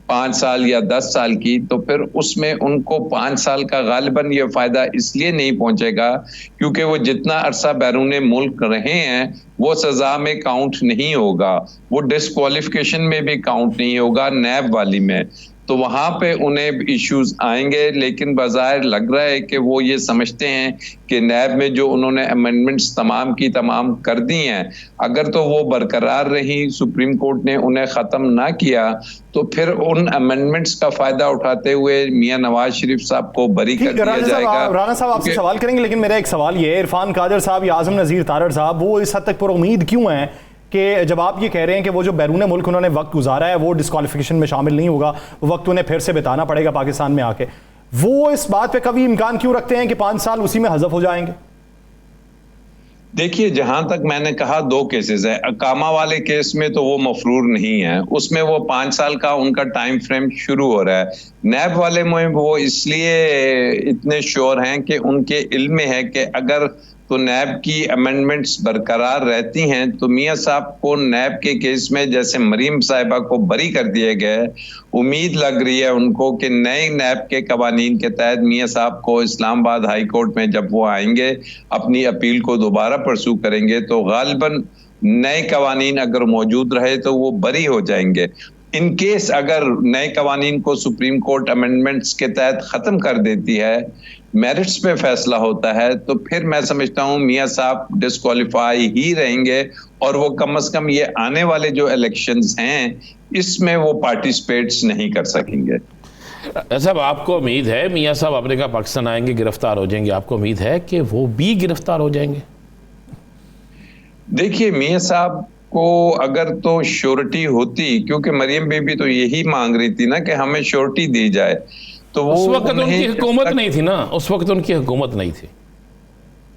5 साल या 10 साल की, तो फिर उसमें उनको 5 साल का गालिबन ये फायदा इसलिए नहीं पहुंचेगा क्योंकि वो जितना अरसा बैरून मुल्क रहे हैं वो सजा में काउंट नहीं होगा, वो डिस्क्वालिफिकेशन में भी काउंट नहीं होगा नैब वाली में। तो वहां पे उन्हें इश्यूज आएंगे। लेकिन बाज़ाहिर लग रहा है कि वो ये समझते हैं कि नैब में जो उन्होंने अमेंडमेंट्स तमाम की तमाम कर दी हैं, अगर तो वो बरकरार रही, सुप्रीम कोर्ट ने उन्हें ख़त्म ना किया, तो फिर उन अमेंडमेंट्स का फ़ायदा उठाते हुए मियां नवाज शरीफ साहब को बरी कर दिया जाएगा। राणा साहब आपसे सवाल करेंगे, लेकिन मेरा एक सवाल ये है, इरफान कादर साहब या आज़म नज़ीर तारड़ साहब वो इस हद तक पुरुम्मीद क्यों हैं कि जब आप ये कह रहे हैं कि वो जो बैरून मुल्क उन्होंने वक्त गुजारा है वो डिस्क्वालिफिकेशन में शामिल नहीं होगा, वो वक्त उन्हें फिर से बिताना पड़ेगा पाकिस्तान में आके, वो इस बात पे कभी इम्कान क्यों रखते हैं कि 5 साल उसी में हज़फ हो जाएंगे? देखिए, जहां तक मैंने कहा 2 केसेस है। अकामा वाले केस में तो वो मफरूर नहीं है, उसमें वो 5 साल का उनका टाइम फ्रेम शुरू हो रहा है। नैब वाले में वो इसलिए इतने श्योर हैं कि उनके इल्म में है कि अगर तो नैब की अमेंडमेंट्स बरकरार रहती हैं तो मियां साहब को नैब के केस में जैसे मरीम साहिबा को बरी कर दिया गया है, उम्मीद लग रही है उनको कि नए नैब के कवानीन के तहत मियां साहब को इस्लामाबाद हाई कोर्ट में जब वो आएंगे अपनी अपील को दोबारा परसू करेंगे तो गालिबन नए कवानीन अगर मौजूद रहे तो वो बरी हो जाएंगे। इन केस अगर नए कवानीन को सुप्रीम कोर्ट अमेंडमेंट्स के तहत खत्म कर देती है, मेरिट्स पे फैसला होता है, तो फिर मैं समझता हूं मियां साहब डिस्क्वालीफाई ही रहेंगे और वो कम से कम ये आने वाले जो इलेक्शंस हैं इसमें वो पार्टिसिपेट्स नहीं कर सकेंगे। साहब, आपको उम्मीद है मियां साहब अपने का पाकिस्तान आएंगे, गिरफ्तार हो जाएंगे, आपको उम्मीद है कि वो भी गिरफ्तार हो जाएंगे? देखिए, मियां साहब को अगर तो श्योरिटी होती, क्योंकि मरियम बीबी तो यही मांग रही थी ना कि हमें श्योरिटी दी जाए, तो वो उस वक्त उनकी हुकूमत नहीं थी ना, उस वक्त उनकी हुकूमत नहीं थी।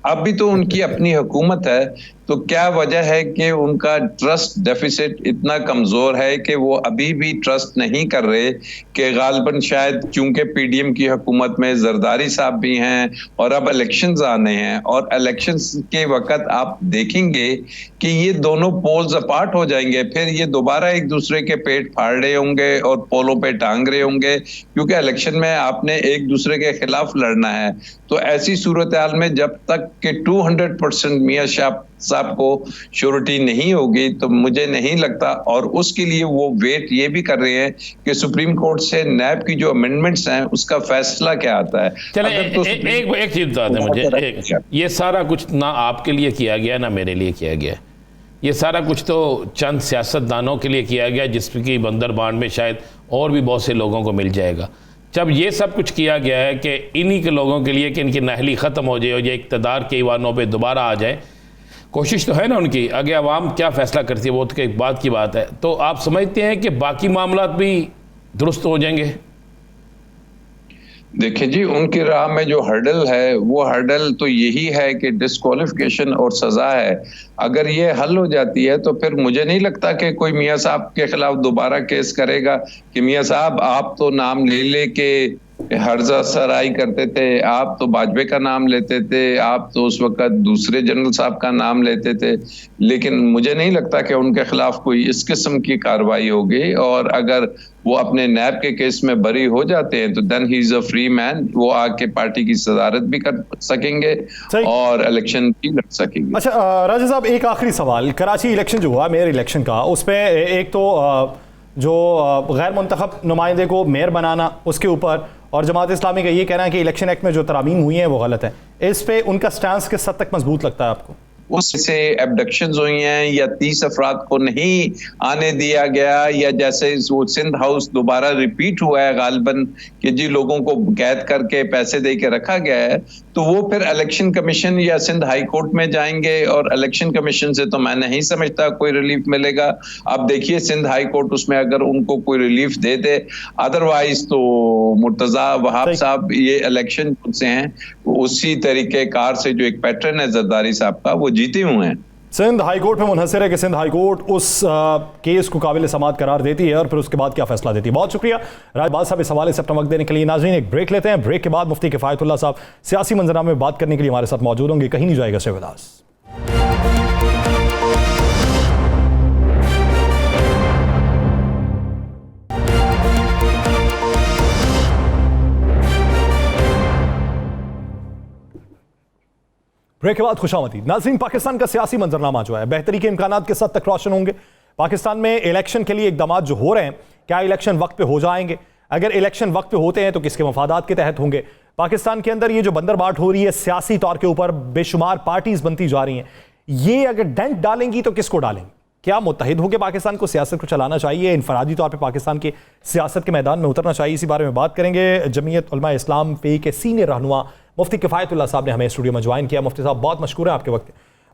अब भी तो उनकी अपनी हुकूमत है, तो क्या वजह है कि उनका ट्रस्ट डेफिसिट इतना कमजोर है कि वो अभी भी ट्रस्ट नहीं कर रहे कि गालिबन शायद चूंकि पीडीएम की हुकूमत में जरदारी साहब भी हैं और अब इलेक्शंस आने हैं और इलेक्शंस के वक्त आप देखेंगे कि ये दोनों पोल्स अपार्ट हो जाएंगे, फिर ये दोबारा एक दूसरे के पेट फाड़ रहे होंगे और पोलों पे टांग रहे होंगे, क्योंकि इलेक्शन में आपने एक दूसरे के खिलाफ लड़ना है। तो ऐसी सूरत हाल में जब तक कि 200% मियां साहब को श्योरिटी नहीं होगी तो मुझे नहीं लगता, और उसके लिए वो वेट ये भी कर रहे हैं कि सुप्रीम कोर्ट से नैब की जो अमेंडमेंट्स हैं उसका फैसला क्या आता है। चले एक चीज बता दें मुझे, ये सारा कुछ ना आपके लिए किया गया ना मेरे लिए किया गया, ये सारा कुछ तो चंद सियासतदानों के लिए किया गया जिसकी बंदरबांड में शायद और भी बहुत से लोगों को मिल जाएगा। जब ये सब कुछ किया गया है कि इन्हीं के लोगों के लिए कि इनकी नाहली ख़त्म हो जाए और ये इक़्तिदार के ईवानों पे दोबारा आ जाए, कोशिश तो है ना उनकी, आगे अवाम क्या फ़ैसला करती है वो तो एक बात की बात है। तो आप समझते हैं कि बाकी मामलात भी दुरुस्त हो जाएंगे? देखिए जी, उनकी राह में जो हर्डल है वो हर्डल तो यही है कि डिस्क्वालिफिकेशन और सजा है। अगर ये हल हो जाती है तो फिर मुझे नहीं लगता कि कोई मियां साहब के खिलाफ दोबारा केस करेगा कि मियां साहब आप तो नाम ले के हर्जा सराई करते थे, आप तो बाजवे का नाम लेते थे, आप तो उस वक्त दूसरे जनरल साहब का नाम लेते थे, लेकिन मुझे नहीं लगता कि उनके खिलाफ कोई इस किस्म की कार्रवाई होगी। और अगर वो अपने नैब के केस में बरी हो जाते हैं तो then he is a free man, वो आके पार्टी की सदारत भी कर सकेंगे और इलेक्शन भी लड़ सकेंगे। अच्छा राजा साहब, एक आखिरी सवाल, कराची इलेक्शन जो हुआ मेयर इलेक्शन का, उसमें एक तो जो गैर मुंतखब नुमाइंदे को मेयर बनाना उसके ऊपर, और जमात इस्लामी का ये कहना है कि इलेक्शन एक्ट में जो तरामीम हुई हैं वो गलत है, इस पे उनका स्टैंस किस हद तक मजबूत लगता है आपको? उससे एब्डक्शंस हुई हैं या 30 अफराद को नहीं आने दिया गया, या जैसे वो सिंध हाउस दोबारा रिपीट हुआ है गालिबन कि जी लोगों को कैद करके पैसे दे के रखा गया है, तो वो फिर इलेक्शन कमीशन या सिंध हाई कोर्ट में जाएंगे और इलेक्शन कमीशन से तो मैं नहीं समझता कोई रिलीफ मिलेगा। अब देखिए सिंध हाई कोर्ट उसमें अगर उनको कोई रिलीफ दे दे, अदरवाइज तो मुर्तजा वहाब साहब ये इलेक्शन से हैं उसी तरीके कार से जो एक पैटर्न है जरदारी साहब का वो जीते हुए हैं। सिंध हाई कोर्ट में मुनहसर है कि सिंध हाई कोर्ट उस केस को काबिल समाअत करार देती है और फिर उसके बाद क्या फैसला देती है। बहुत शुक्रिया राजबाज साहब इस हवाले से अपना वक्त देने के लिए। नाज़रीन, एक ब्रेक लेते हैं, ब्रेक के बाद मुफ्ती किफ़ायतुल्लाह साहब सियासी मंजरनामे में बात करने के लिए हमारे साथ मौजूद होंगे, कहीं नहीं जाएगा शेवदास। ब्रेक के बाद खुशामदीद। नाज़रीन, पाकिस्तान का सियासी मंजरनामा जो है बेहतरी के इम्कानात के साथ तक रोशन होंगे। पाकिस्तान में इलेक्शन के लिए इकदाम जो हो रहे हैं, क्या इलेक्शन वक्त पे हो जाएंगे? अगर इलेक्शन वक्त पे होते हैं तो किसके मफादात के तहत होंगे? पाकिस्तान के अंदर ये जो बंदरबाट हो रही है सियासी तौर के ऊपर, बेशुमार पार्टीज बनती जा रही हैं, ये अगर डेंट डालेंगी तो किसको डालेंगी? क्या मुत्तहिद होकर पाकिस्तान को सियासत को चलाना चाहिए, इनफरादी तौर पर पाकिस्तान की सियासत के मैदान में उतरना चाहिए? इसी बारे में बात करेंगे। जमीयत उलमा इस्लाम पे के सीनियर रहनुमा मुफ्ती किफ़ायतुल्लाह साहब ने हमें स्टूडियो में ज्वाइन किया। मुफ्ती साहब बहुत मशकूर है आपके वक्त।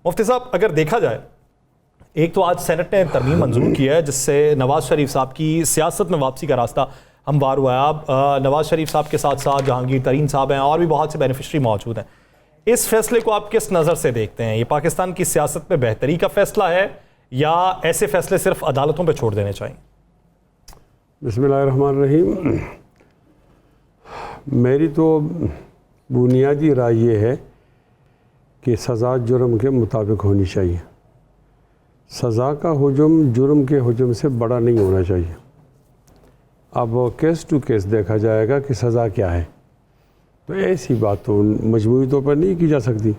मुफ्ती साहब, अगर देखा जाए, एक तो आज सेनेट ने तरमीम मंजूर की है जिससे नवाज शरीफ साहब की सियासत में वापसी का रास्ता हमवार हुआ है। अब नवाज शरीफ साहब के साथ साथ जहांगीर तरीन साहब हैं और भी बहुत से बेनिफिशरी मौजूद हैं। इस फैसले को आप किस नज़र से देखते हैं? ये पाकिस्तान की सियासत में बेहतरी का फैसला है या ऐसे फैसले सिर्फ अदालतों पे छोड़ देने चाहिए? बिस्मिल्लाहिर्रहमानिर्रहीम। मेरी तो बुनियादी राय ये है कि सज़ा जुर्म के मुताबिक होनी चाहिए। सज़ा का हुजूम जुर्म के हुजूम से बड़ा नहीं होना चाहिए। अब केस टू केस देखा जाएगा कि सज़ा क्या है, तो ऐसी बात तो मजमूई तौर पर नहीं की जा सकती।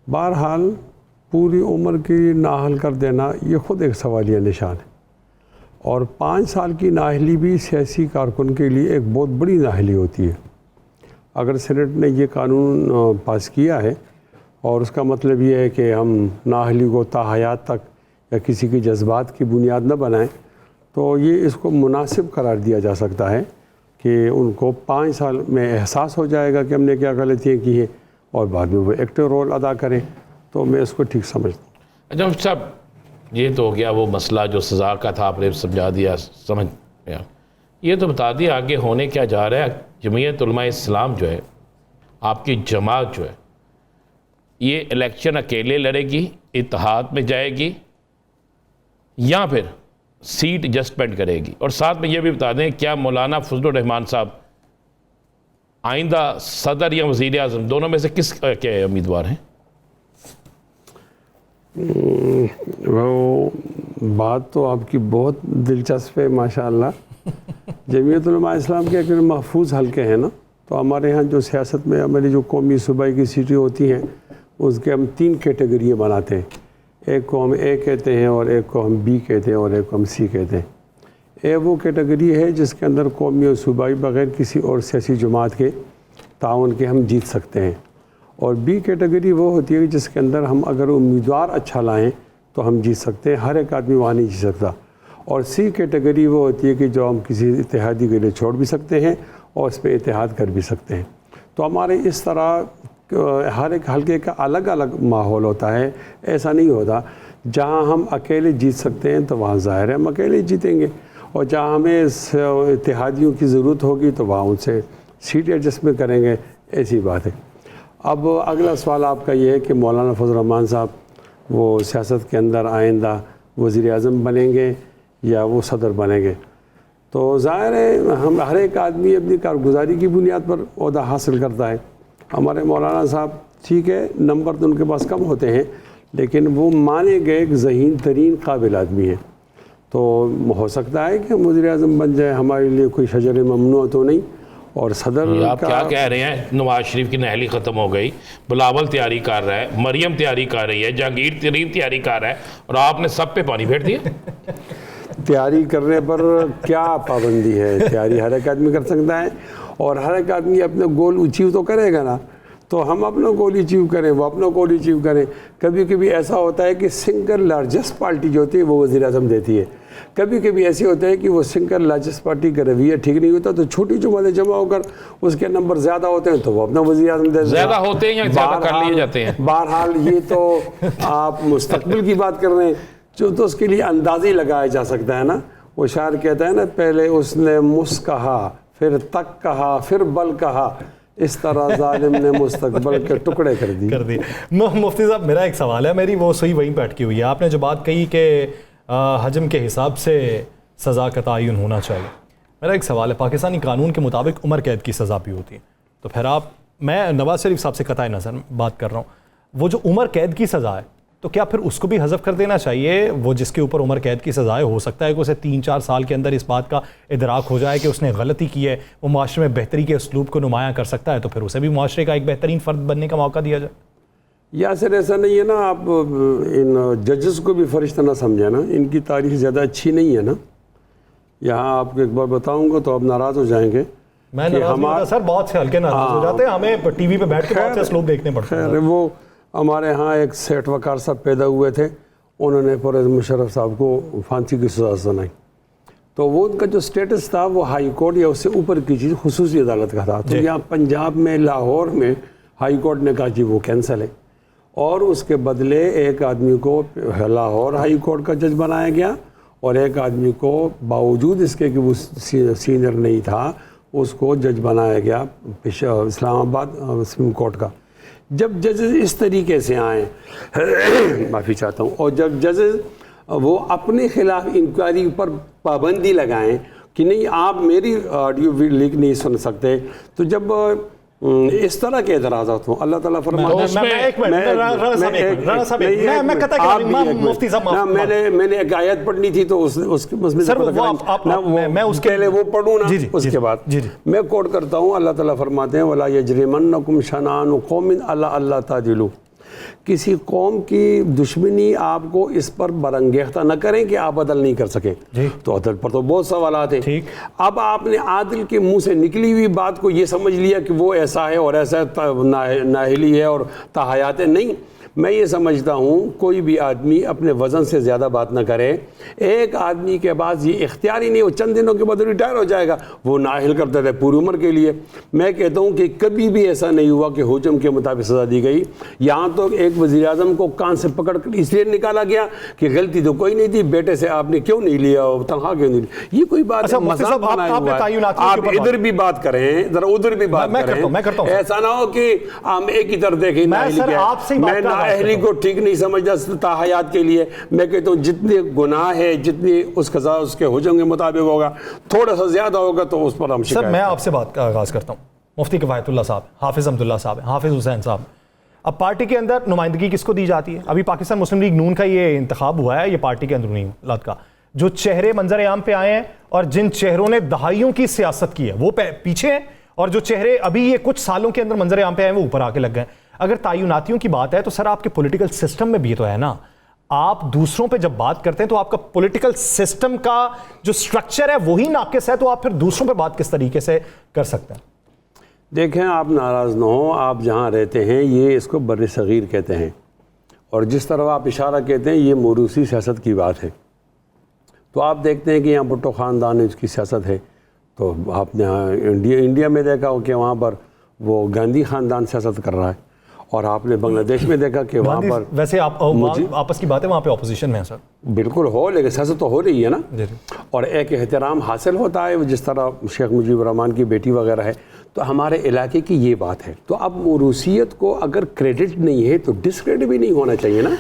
बहरहाल पूरी उम्र की नाअहल कर देना ये ख़ुद एक सवालिया निशान है, और 5 साल की नाअहली भी सियासी कारकुन के लिए एक बहुत बड़ी नाअहली होती है। अगर सेनेट ने ये कानून पास किया है और उसका मतलब ये है कि हम नाअहली को ताहयात तक या किसी के जज्बात की बुनियाद न बनाएं, तो ये इसको मुनासिब करार दिया जा सकता है कि उनको 5 साल में एहसास हो जाएगा कि हमने क्या गलतियाँ की हैं और बाद में वो एक्टिव रोल अदा करें। तो मैं इसको ठीक समझता हूँ। अच्छा साहब, ये तो हो गया वो मसला जो सज़ा का था, आपने समझा दिया, समझ गया। ये तो बता दिया आगे होने क्या जा रहा है। जमीयत उलमा इस्लाम जो है, आपकी जमात जो है, ये इलेक्शन अकेले लड़ेगी, इत्तेहाद में जाएगी या फिर सीट एडजस्टमेंट करेगी? और साथ में ये भी बता दें, क्या मौलाना फजलुर रहमान साहब आइंदा सदर या वज़ीर आज़म दोनों में से किस के उम्मीदवार हैं? वो बात तो आपकी बहुत दिलचस्प है माशाअल्लाह। जमीयत उलमा इस्लाम के एक महफूज हल्के हैं ना, तो हमारे यहाँ जो सियासत में हमारी जो कौमी सूबाई की सीटें होती हैं उसके हम 3 कैटेगरी बनाते हैं। एक को हम ए कहते हैं और एक को हम बी कहते हैं और एक को हम सी कहते हैं। ए वो कैटेगरी है जिसके अंदर कौमी और सूबाई बग़ैर किसी और सियासी जमात के ताउन के हम जीत सकते हैं, और बी कैटेगरी वो होती है जिसके अंदर हम अगर उम्मीदवार अच्छा लाएं तो हम जीत सकते हैं, हर एक आदमी वहाँ नहीं जीत सकता। और सी कैटेगरी वो होती है कि जो हम किसी इत्तेहादी के लिए छोड़ भी सकते हैं और इस पर इत्तेहाद कर भी सकते हैं। तो हमारे इस तरह हर एक हल्के का अलग अलग माहौल होता है। ऐसा नहीं होता जहाँ हम अकेले जीत सकते हैं तो वहाँ ज़ाहिर है हम अकेले जीतेंगे, और जहाँ हमें इत्तेहादियों की ज़रूरत होगी तो वहाँ उनसे सीट एडजस्टमेंट करेंगे, ऐसी बात है। अब अगला सवाल आपका ये है कि मौलाना फजलुर रहमान साहब वो सियासत के अंदर आइंदा वज़ीर आज़म बनेंगे या वो सदर बनेंगे। तो ज़ाहिर है हम हर एक आदमी अपनी कारगुजारी की बुनियाद पर ओहदा हासिल करता है। हमारे मौलाना साहब ठीक है, नंबर तो उनके पास कम होते हैं, लेकिन वो माने गए एक ज़हीन तरीन काबिल आदमी हैं। तो हो सकता है कि हम वज़ीर आज़म बन जाए, हमारे लिए कोई शजर ममनू तो नहीं। और सदर आप क्या कह रहे हैं? नवाज शरीफ की नहली ख़त्म हो गई, बिलावल तैयारी कर रहा है, मरियम तैयारी कर रही है, जहांगीर तरीन तैयारी कर रहा है, और आपने सब पे पानी फेर दिया। तैयारी करने पर क्या पाबंदी है? तैयारी हर एक आदमी कर सकता है, और हर एक आदमी अपना गोल अचीव तो करेगा ना। तो हम अपना गोल अचीव करें, वो अपना गोल अचीव करें। कभी कभी ऐसा होता है कि सिंगल लार्जेस्ट पार्टी जो होती है वो वज़ीर आज़म देती है। कभी कभी ऐसे होता है कि वो सिंगल लार्जेस्ट पार्टी का रवैया ठीक नहीं होता, तो छोटी जमातें जमा होकर उसके नंबर ज़्यादा होते हैं तो वो अपना वज़ीर आज़म देते हैं। ज़्यादा होते हैं या ज़्यादा कर लिए जाते हैं? बहरहाल ये तो आप मुस्तकबिल की बात कर रहे हैं, जो तो उसके लिए अंदाज़ा ही लगाया जा सकता है ना। वो शायर कहता है ना, पहले उसने मुस कहा, फिर तक कहा, फिर बल कहा, इस तरह जालिम ने मुस्तकबल के टुकड़े कर दिए। मुफ्ती साहब, मेरा एक सवाल है, मेरी वो सुई वहीं पे अटकी हुई है। आपने जो बात कही कि हजम के हिसाब से सज़ा का तयन होना चाहिए, मेरा एक सवाल है, पाकिस्तानी कानून के मुताबिक उम्र कैद की सज़ा भी होती है, तो फिर मैं नवाज शरीफ साहब से कतई नज़र बात कर रहा हूँ, वो जो उम्र कैद की सज़ा है तो क्या फिर उसको भी हज़फ कर देना चाहिए? वो जिसके ऊपर उम्र कैद की सज़ाएं, हो सकता है कि उसे 3-4 साल के अंदर इस बात का इदराक हो जाए कि उसने गलती की है, वो माशरे में बेहतरी के उसलूब को नुमायाँ कर सकता है, तो फिर उसे भी माशरे का एक बेहतरीन फ़र्द बनने का मौका दिया जाए। या सर ऐसा नहीं है ना, आप इन जजेस को भी फरिश्ता ना समझे ना, इनकी तारीख ज़्यादा अच्छी नहीं है ना। यहाँ आपको एक बार बताऊँगा तो आप नाराज़ हो जाएंगे। मैं नाराज़ नहीं होता सर, बहुत से हल्के नाराज़ हो जाते हैं, हमें टीवी पे बैठ के बहुत से स्लोप देखने पड़ते हैं। वो हमारे यहाँ एक सेठ वकार साहब पैदा हुए थे, उन्होंने परवेज़ मुशर्रफ साहब को फांसी की सज़ा सुनाई, तो वो उनका जो स्टेटस था वो हाई कोर्ट या उससे ऊपर की चीज़ खुसूसी अदालत का था। तो यहाँ पंजाब में लाहौर में हाई कोर्ट ने कहा कि वो कैंसिल है, और उसके बदले एक आदमी को लाहौर हाई कोर्ट का जज बनाया गया, और एक आदमी को बावजूद इसके कि वो सीनियर नहीं था उसको जज बनाया गया इस्लामाबाद सुप्रीम कोर्ट का। जब जजेस इस तरीके से आए माफ़ी चाहता हूँ, और जब जजेस वो अपने खिलाफ इंक्वायरी पर पाबंदी लगाएं कि नहीं आप मेरी ऑडियो लीक नहीं सुन सकते, तो जब इस तरह के एतराज़ात हों, अल्लाह ताला फरमाता है मैंने एक आयत पढ़नी थी तो मैं उसके लिए वो पढ़ूँ ना, उसके बाद मैं कोट करता हूँ। अल्लाह ताला फरमाते हैं वला यजरिमन्नकुम शनानु कौमिन अला अल्ला तादिलू, किसी कौम की दुश्मनी आपको इस पर बरंगेख्ता न करें कि आप अदल नहीं कर सकें। तो अदल पर तो बहुत सवालात हैं। अब आपने आदिल के मुंह से निकली हुई बात को ये समझ लिया कि वो ऐसा है और ऐसा नाहिली है और ताहयात है। नहीं, मैं ये समझता हूँ कोई भी आदमी अपने वज़न से ज़्यादा बात ना करे। एक आदमी के पास ये इख्तियार ही नहीं, वो चंद दिनों के बाद रिटायर हो जाएगा, वो नाहिल करते रहे पूरी उम्र के लिए। मैं कहता हूँ कि कभी भी ऐसा नहीं हुआ कि हुक्म के मुताबिक सज़ा दी गई। यहाँ तो एक वज़ीर-ए-आज़म को कान से पकड़ कर इसलिए निकाला गया कि गलती तो कोई नहीं थी, बेटे से आपने क्यों नहीं लिया, तनख्वाह क्यों नहीं ली। ये कोई बात है, मज़ाक बनाया हुआ है। आप इधर भी बात करें, ज़रा उधर भी बात करें। ऐसा ना हो कि हम एक ही तरफ देखें। मैं नाअहली को ठीक नहीं समझता ताहयात के लिए। मैं कहता हूँ जितने गुनाह है, जितनी उस सज़ा उसके हुक्म के मुताबिक होगा, थोड़ा सा ज़्यादा होगा तो उस पर हम सर मैं आपसे बात का आगाज़ करता हूँ। मुफ्ती किफ़ायतुल्लाह साहब, हाफिज़ अब्दुल्ला साहब, हाफिज़ हुसैन साहब, अब पार्टी के अंदर नुमाइंदगी किसको दी जाती है? अभी पाकिस्तान मुस्लिम लीग नून का ये इंतखाब हुआ है, ये पार्टी के अंदरूनी हालात का, जो चेहरे मंजर आम पे आए हैं और जिन चेहरों ने दहाइयों की सियासत की है वो पीछे हैं, और जो चेहरे अभी ये कुछ सालों के अंदर मंजर आम पे आए वो ऊपर आके लग गए। अगर तायुनातियों की बात है तो सर आपके पॉलिटिकल सिस्टम में भी तो है ना, आप दूसरों पे जब बात करते हैं तो आपका पॉलिटिकल सिस्टम का जो स्ट्रक्चर है वही नाकिस है, तो आप फिर दूसरों पे बात किस तरीके से कर सकते हैं? देखें, आप नाराज़ ना हो, आप जहाँ रहते हैं ये इसको बर्र सगीर कहते हैं, और जिस तरह आप इशारा कहते हैं ये मोरूसी सियासत की बात है। तो आप देखते हैं कि यहाँ भुट्टो ख़ानदान में उसकी सियासत है, तो आपने इंडिया में देखा हो कि वहाँ पर वो गांधी ख़ानदान सियासत कर रहा है, और आपने बांग्लादेश में देखा कि वहाँ पर वैसे आप आपस की बात है वहाँ पे ऑपोजिशन में है सर। बिल्कुल हो, लेकिन सियासत तो हो रही है ना, और एक एहतराम हासिल होता है, जिस तरह शेख मुजीबुर रहमान की बेटी वगैरह है। तो हमारे इलाके की ये बात है। तो अब मोरूसियत को अगर क्रेडिट नहीं है तो डिसक्रेडिट भी नहीं होना चाहिए ना।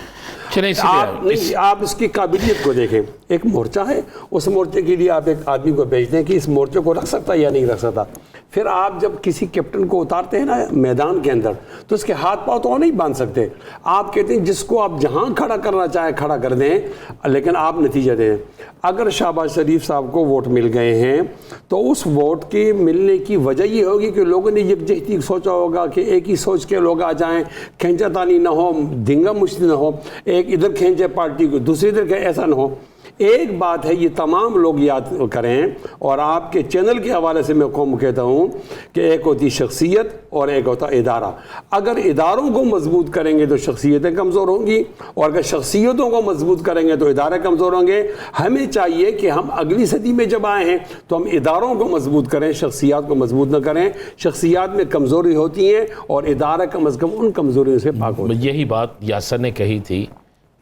आप इसकी काबिलियत को देखें, एक मोर्चा है, उस मोर्चे के लिए आप एक आदमी को भेज दें कि इस मोर्चे को रख सकता है या नहीं रख सकता। फिर आप जब किसी कैप्टन को उतारते हैं ना मैदान के अंदर, तो उसके हाथ पांव तो नहीं बांध सकते। आप कहते हैं जिसको आप जहां खड़ा करना चाहें खड़ा कर दें, लेकिन आप नतीजा दें। अगर शहबाज शरीफ साहब को वोट मिल गए हैं तो उस वोट के मिलने की वजह ये होगी कि लोगों ने यकजहती सोचा होगा कि एक ही सोच के लोग आ जाएं, खींचातानी ना हो, धींगा मुश्किल ना हो, एक इधर खींचे पार्टी को दूसरी इधर, ऐसा ना हो। एक बात है, ये तमाम लोग याद करें, और आपके चैनल के हवाले से मैं कौम कहता हूँ कि एक होती शख्सियत और एक होता इदारा। अगर इदारों को मजबूत करेंगे तो शख्सियतें कमज़ोर होंगी, और अगर शख्सियतों को मजबूत करेंगे तो इदारे कमज़ोर होंगे। हमें चाहिए कि हम अगली सदी में जब आए हैं तो हम इदारों को मजबूत करें, शख्सियात को मजबूत न करें। शख्सियात में कमज़ोरी होती हैं और इदारा कम अज़ कम उन कमज़ोरियों से पाक होते हैं। यही बात यासर ने कही थी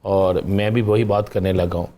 और मैं भी वही बात करने लगा हूँ।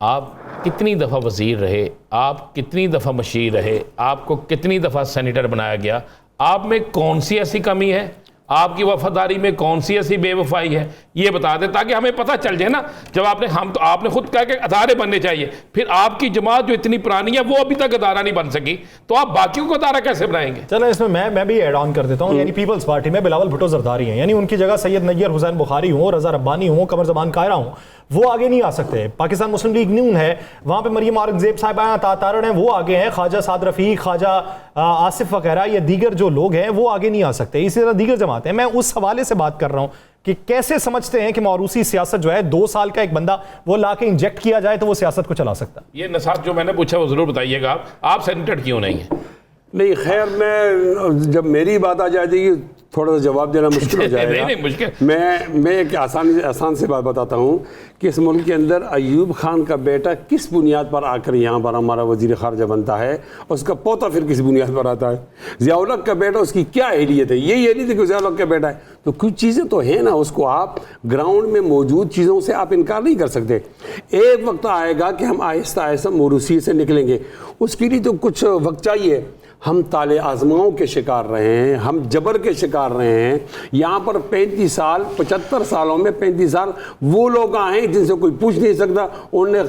आप कितनी दफ़ा वज़ीर रहे, आप कितनी दफ़ा मशीर रहे, आपको कितनी दफ़ा सेनेटर बनाया गया, आप में कौन सी ऐसी कमी है, आपकी वफादारी में कौन सी ऐसी बेवफाई है, ये बता दें ताकि हमें पता चल जाए ना। जब आपने खुद कहा कि अदारे बनने चाहिए, फिर आपकी जमात जो इतनी पुरानी है वो अभी तक अदारा नहीं बन सकी, तो आप बाकियों को अदारा कैसे बनाएंगे? चलो इसमें मैं भी ऐड ऑन कर देता हूँ। यानी पीपल्स पार्टी में बिलावल भुट्टो जरदारी हैं, यानी उनकी जगह सैयद नैयर हुसैन बुखारी हो, रजा रब्बानी हो, कमर जबान कायरा हो, वो आगे नहीं आ सकते। पाकिस्तान मुस्लिम लीग नून है, वहाँ पे मरियम औरंगजेब साहिबा तारण हैं, वो आगे हैं, ख्वाजा साद रफ़ी, ख्वाजा आसिफ वगैरह, ये दीगर जो लोग हैं वो आगे नहीं आ सकते। इसी तरह दीगर जमातें। मैं उस हवाले से बात कर रहा हूँ कि कैसे समझते हैं कि मौरूसी सियासत जो है 2 साल का एक बंदा वो ला के इंजेक्ट किया जाए तो वो सियासत को चला सकता है। ये नसात जो मैंने पूछा वो जरूर बताइएगा, आप सेनेटर क्यों नहीं है? नहीं, खैर, मैं जब मेरी बात आ जाएगी थोड़ा सा जवाब देना मुश्किल हो जाएगा। नहीं, मुश्किल। मैं एक आसान से बात बताता हूँ कि इस मुल्क के अंदर अयूब खान का बेटा किस बुनियाद पर आकर यहाँ पर हमारा वज़ीर ख़ारजा बनता है, उसका पोता फिर किस बुनियाद पर आता है। ज़ियाउल हक़ का बेटा, उसकी क्या अहलियत है? यही अहलियत है कि ज़ियाउल हक़ का बेटा है। तो कुछ चीज़ें तो हैं ना, उसको आप ग्राउंड में मौजूद चीज़ों से आप इनकार नहीं कर सकते। एक वक्त आएगा कि हम आहिस्ता आहिस्ता मोरूसी से निकलेंगे, उसके लिए तो कुछ वक्त चाहिए। हम ताले आजमाओं के शिकार रहे हैं, हम जबर के शिकार रहे हैं। यहाँ पर 35 साल 75 सालों में 35 साल वो लोग आए हैं जिनसे कोई पूछ नहीं सकता, उन्होंने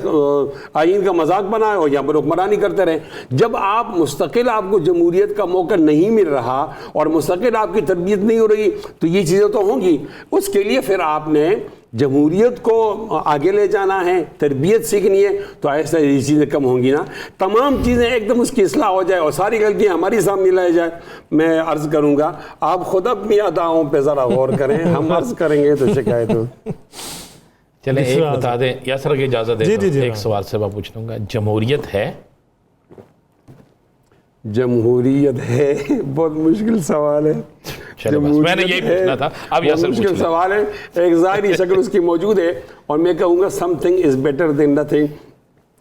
आइन का मजाक बनाया और यहाँ पर हुक्मरानी करते रहे। जब आप मुस्तकिल आपको जमहूरियत का मौका नहीं मिल रहा और मुस्तकिल आपकी तरबियत नहीं हो रही तो ये चीज़ें तो होंगी। उसके लिए फिर आपने जमहूरियत को आगे ले जाना है, तरबियत सीखनी है, तो ऐसा ये चीज़ें कम होंगी ना। तमाम चीज़ें एकदम उसकी इस्लाह हो जाए और सारी गलतियाँ हमारी सामने लाई जाए। मैं अर्ज़ करूँगा आप खुद अपनी अदाओं पे ज़रा गौर करें, हम अर्ज़ करेंगे तो शिकायत हो। चले एक बता दें या सर की इजाज़त जी, दे, जी, एक सवाल से मैं पूछ लूँगा, जमहूरियत है? जमहूरियत है, बहुत मुश्किल सवाल है। चलो बस मैंने यही पूछना था। अब यासर पूछ मुश्किल लो। सवाल है, एक ज़ाहिरी शक्ल उसकी मौजूद है और मैं कहूँगा something is better than nothing,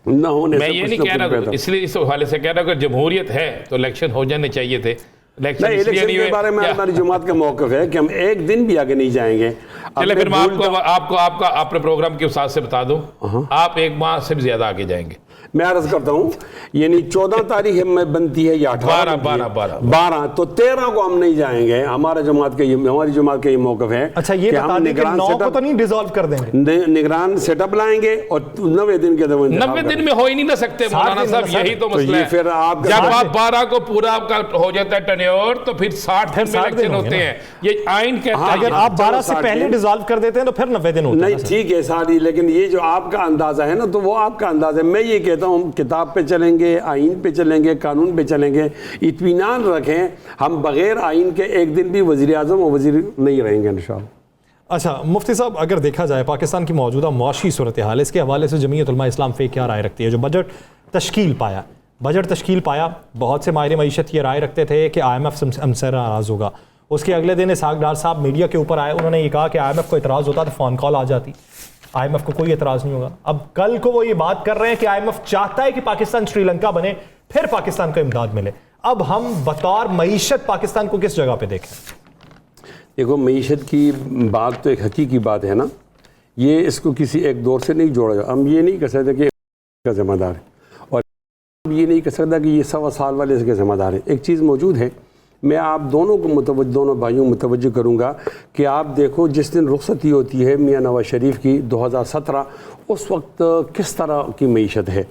न होने मैं से ये कुछ नहीं न कह कुछ रहा, बेहतर। इसलिए इस हवाले से कह रहा हूँ कि जमहूरियत है तो इलेक्शन हो जाने चाहिए थे। इलेक्शन नहीं, इसलिए इलेक्शन नहीं के हुए बारे में क्या? हमारी जमात का मौक़िफ़ है कि हम एक दिन भी आगे नहीं जाएंगे। चले अपने फिर मैं भूल आपको आपका अपने प्रोग्राम के साथ से बता दूं, आप एक माह से भी ज्यादा आगे जाएंगे। मैं अर्ज करता हूँ, यानी 14 तारीख में बनती है या 18 12 तो 13 को हम नहीं जाएंगे। हमारी जमात का ये मौक़िफ़ है। अच्छा, ये कि बता हम दें कि 9 को तो नहीं डिसॉल्व कर देंगे, निगरान सेटअप लाएंगे और 90 दिन के 90 दिन में हो ही नहीं ना सकते मौलाना साहब, यही तो मसला है। फिर आप जब आप 12 को पूरा आपका हो जाता है टेन्योर तो फिर 60 दिन में इलेक्शन होते हैं, ये आइन कहता है। अगर आप 12 से पहले डिसॉल्व कर देते हैं तो फिर 90 दिन होते हैं। नहीं ठीक है सारी, लेकिन ये जो आपका अंदाजा है ना तो वो आपका अंदाजा है। मैं ये कहता हूँ किताब पे चलेंगे, आइन पे चलेंगे, कानून पे चलेंगे। इत्मीनान रखें, हम बगैर आइन के एक दिन भी वज़ीर आज़म और वज़ीर नहीं रहेंगे इंशाअल्लाह। अच्छा मुफ्ती साहब, अगर देखा जाए पाकिस्तान की मौजूदा मुआशी सूरत हाल, इसके हवाले से जमीयत उलमा इस्लाम फ़े क्या राय रखती है? जो बजट तश्कील पाया, बहुत से माहिर मईशत ये राय रखते थे कि IMF हमसे नाराज़ होगा। उसके अगले दिन इसहाक डार साहब मीडिया के ऊपर आए, उन्होंने ये कहा कि IMF को इतराज़ होता तो फ़ोन कॉल आ जाती, IMF को कोई एतराज़ नहीं होगा। अब कल को वो ये बात कर रहे हैं कि IMF चाहता है कि पाकिस्तान श्रीलंका बने, फिर पाकिस्तान को इमदाद मिले। अब हम बतौर मईशत पाकिस्तान को किस जगह पे देखें? देखो, मईशत की बात तो एक हकीकी बात है ना, ये इसको किसी एक दौर से नहीं जोड़ा जाए। हम ये नहीं कह सकते कि का ज़िम्मेदार है और ये नहीं कह सकता कि ये 100 साल वाले इसके ज़िम्मेदार है। एक चीज़ मौजूद है, मैं आप दोनों भाइयों मुतवज्जो करूँगा कि आप देखो जिस दिन रुखसती होती है मियाँ नवाज शरीफ की 2017, उस वक्त किस तरह की मईशत है।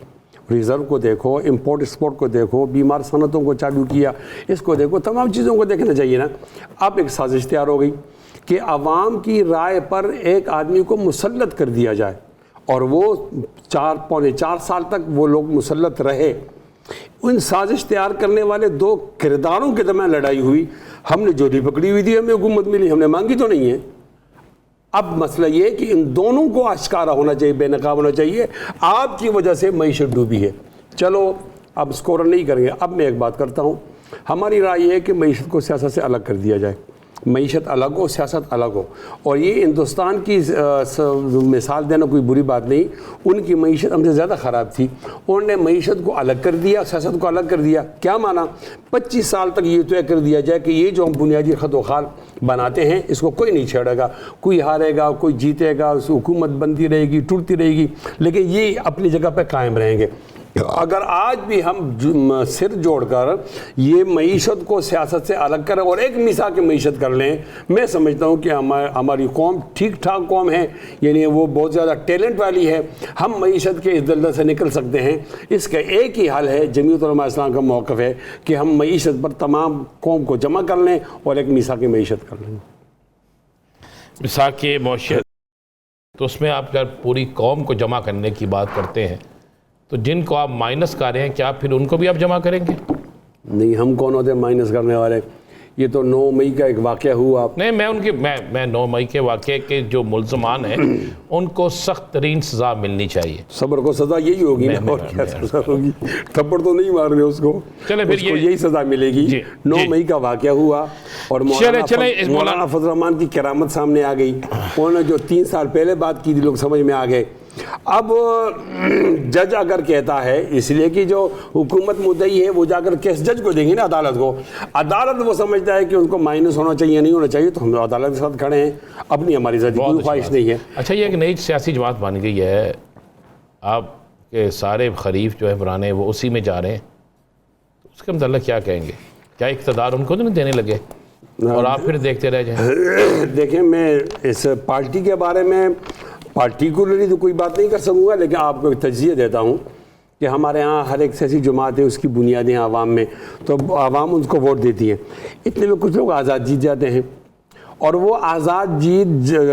रिज़र्व को देखो, इंपोर्ट एक्सपोर्ट को देखो, बीमार सनतों को चालू किया, इसको देखो, तमाम चीज़ों को देखना चाहिए ना। अब एक साजिश तैयार हो गई कि अवाम की राय पर एक आदमी को मुसल्लत कर दिया जाए और वो 4-4.5 साल तक वो लोग मुसल्लत रहे। उन साजिश तैयार करने वाले दो किरदारों के दरमियान लड़ाई हुई, हमने जोड़ी पकड़ी हुई थी, हमें हुकूमत मिली, हमने मांगी तो नहीं है। अब मसला ये है कि इन दोनों को आश्कारा होना चाहिए, बेनकाब होना चाहिए। आपकी वजह से मईशत डूबी है, चलो अब स्कोर नहीं करेंगे। अब मैं एक बात करता हूँ, हमारी राय ये है कि मईशत को सियासत से अलग कर दिया जाए, मईशत अलग हो, सियासत अलग हो। और ये हिंदुस्तान की मिसाल देना कोई बुरी बात नहीं, उनकी मईशत हमसे ज़्यादा ख़राब थी, उन्होंने मईशत को अलग कर दिया, सियासत को अलग कर दिया। क्या माना? 25 साल तक ये तय कर दिया जाए कि ये जो हम बुनियादी खत खाल बनाते हैं इसको कोई नहीं छेड़ेगा, कोई हारेगा कोई जीतेगा, हुकूमत बनती रहेगी, टूटती रहेगी, लेकिन ये अपनी जगह पर कायम रहेंगे। अगर आज भी हम सिर जोड़कर ये मईशत को सियासत से अलग करें और एक मिसा की मईशत कर लें, मैं समझता हूँ कि हमारी कौम ठीक ठाक कौम है, यानी वो बहुत ज़्यादा टैलेंट वाली है, हम मईशत के इस दलदल से निकल सकते हैं। इसका एक ही हल है, जमीयत उलमा इस्लाम का मौक़िफ़ है कि हम मईशत पर तमाम कौम को जमा कर लें और एक मिसा की मईशत कर लें। मिसा की मईशत, तो उसमें आप जब पूरी कौम को जमा करने की बात करते हैं तो जिनको आप माइनस कर रहे हैं, क्या फिर उनको भी आप जमा करेंगे? नहीं, हम कौन होते हैं माइनस करने वाले? ये तो 9 मई का एक वाक़या हुआ। नहीं, मैं 9 मई के वाक़े के जो मुल्ज़मान हैं उनको सख्त तरीन सज़ा मिलनी चाहिए। सब्र को सज़ा यही होगी ना, और क्या सज़ा होगी? थप्पड़ तो नहीं मार रहे उसको, चले फिर उसको यही सज़ा मिलेगी। 9 मई का वाक़या हुआ और मौलाना फजल रहमान की करामत सामने आ गई। उन्होंने जो 3 साल पहले बात की थी लोग समझ में आ गए। अब जज अगर कहता है, इसलिए कि जो हुकूमत मुद्दई है वो जाकर केस जज को देंगे ना, अदालत को, अदालत वो समझता है कि उनको माइनस होना चाहिए, नहीं होना चाहिए, तो हम अदालत के साथ खड़े हैं, अपनी हमारी कोई ख्वाहिश नहीं है। अच्छा, ये एक नई सियासी जमात बन गई है, आपके सारे खरीफ जो है पुराने वो उसी में जा रहे हैं, उसके मतलब क्या कहेंगे? क्या इक़्तिदार उनको तो नहीं देने लगे और आप फिर देखते रह जाए? देखिए, मैं इस पार्टी के बारे में पार्टिकुलरली तो कोई बात नहीं कर सकूँगा, लेकिन आपको एक तजज़िया देता हूँ कि हमारे यहाँ हर एक ऐसी जमात है, उसकी बुनियादें हैं आवाम में, तो आवाम उनको वोट देती है। इतने में कुछ लोग आज़ाद जीत जाते हैं और वो आज़ाद जीत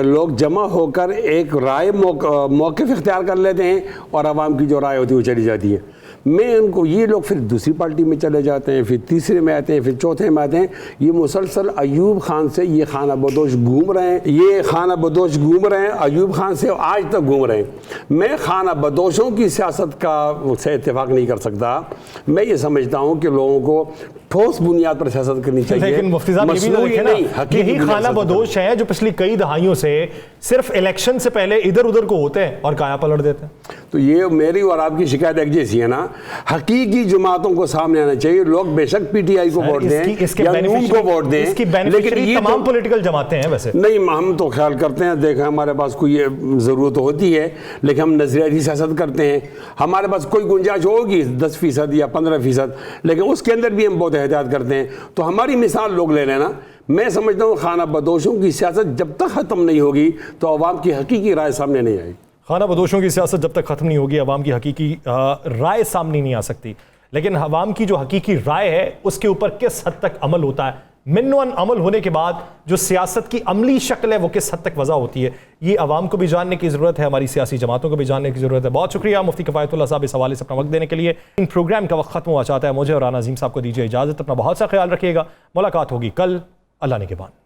लोग जमा होकर एक राय मौक़िफ़ इख्तियार कर लेते हैं और आवाम की जो राय होती है वो चली जाती है। मैं उनको, ये लोग फिर दूसरी पार्टी में चले जाते हैं, फिर तीसरे में आते हैं, फिर चौथे में आते हैं। ये मुसलसल अयूब खान से ये खाना बदोश घूम रहे हैं, ये खाना बदोश घूम रहे हैं, अयूब खान से आज तक घूम रहे हैं। मैं खाना बदोशों की सियासत का से इत्तेफाक नहीं कर सकता। मैं ये समझता हूँ कि लोगों को ठोस बुनियाद पर सियासत करनी चाहिए। लेकिन मुफ्ती साहब, ये भी तो देखें ना, यही खाना बदोश है जो पिछली कई दहाइयों से सिर्फ इलेक्शन से पहले इधर उधर को होते हैं और काया पलट देते हैं। तो ये मेरी और आपकी शिकायत एक जैसी है ना। हकीकी जमातों को सामने आना चाहिए। लोग बेशक पीटीआई को वोट दें या नून को वोट दें, लेकिन ये तमाम पॉलिटिकल जमातें हैं। वैसे नहीं, हम तो ख्याल करते हैं, देखें हमारे पास कोई ज़रूरत होती है, लेकिन हम नजरियाती सियासत करते हैं। हमारे पास कोई गुंजाइश होगी 10% या 15%, लेकिन उसके अंदर भी हम बहुत एहतियात करते हैं। तो हमारी मिसाल लोग ले लेना। मैं समझता हूँ खाना बदोशों की सियासत जब तक ख़त्म नहीं होगी तो अवाम की हकीकी राय सामने नहीं आएगी। खाना बदोशों की सियासत जब तक ख़त्म नहीं होगी, अवाम की हकीकी राय सामने नहीं आ सकती। लेकिन अवाम की जो हकीकी राय है उसके ऊपर किस हद तक अमल होता है, मिन्नवन अमल होने के बाद जो सियासत की अमली शक्ल है वो किस हद तक वजह होती है, ये अवाम को भी जानने की ज़रूरत है, हमारी सियासी जमातों को भी जानने की ज़रूरत है। बहुत शुक्रिया मुफ्ती किफ़ायतुल्लाह साहब इस हवाले से अपना वक्त देने के लिए। इन प्रोग्राम का वक्त ख़त्म हुआ चाहता है। मुझे और राना अज़ीम साहब को दीजिए इजाज़त। अपना बहुत सा ख्याल रखिएगा। मुलाकात होगी कल, अल्लाह ने के बाद।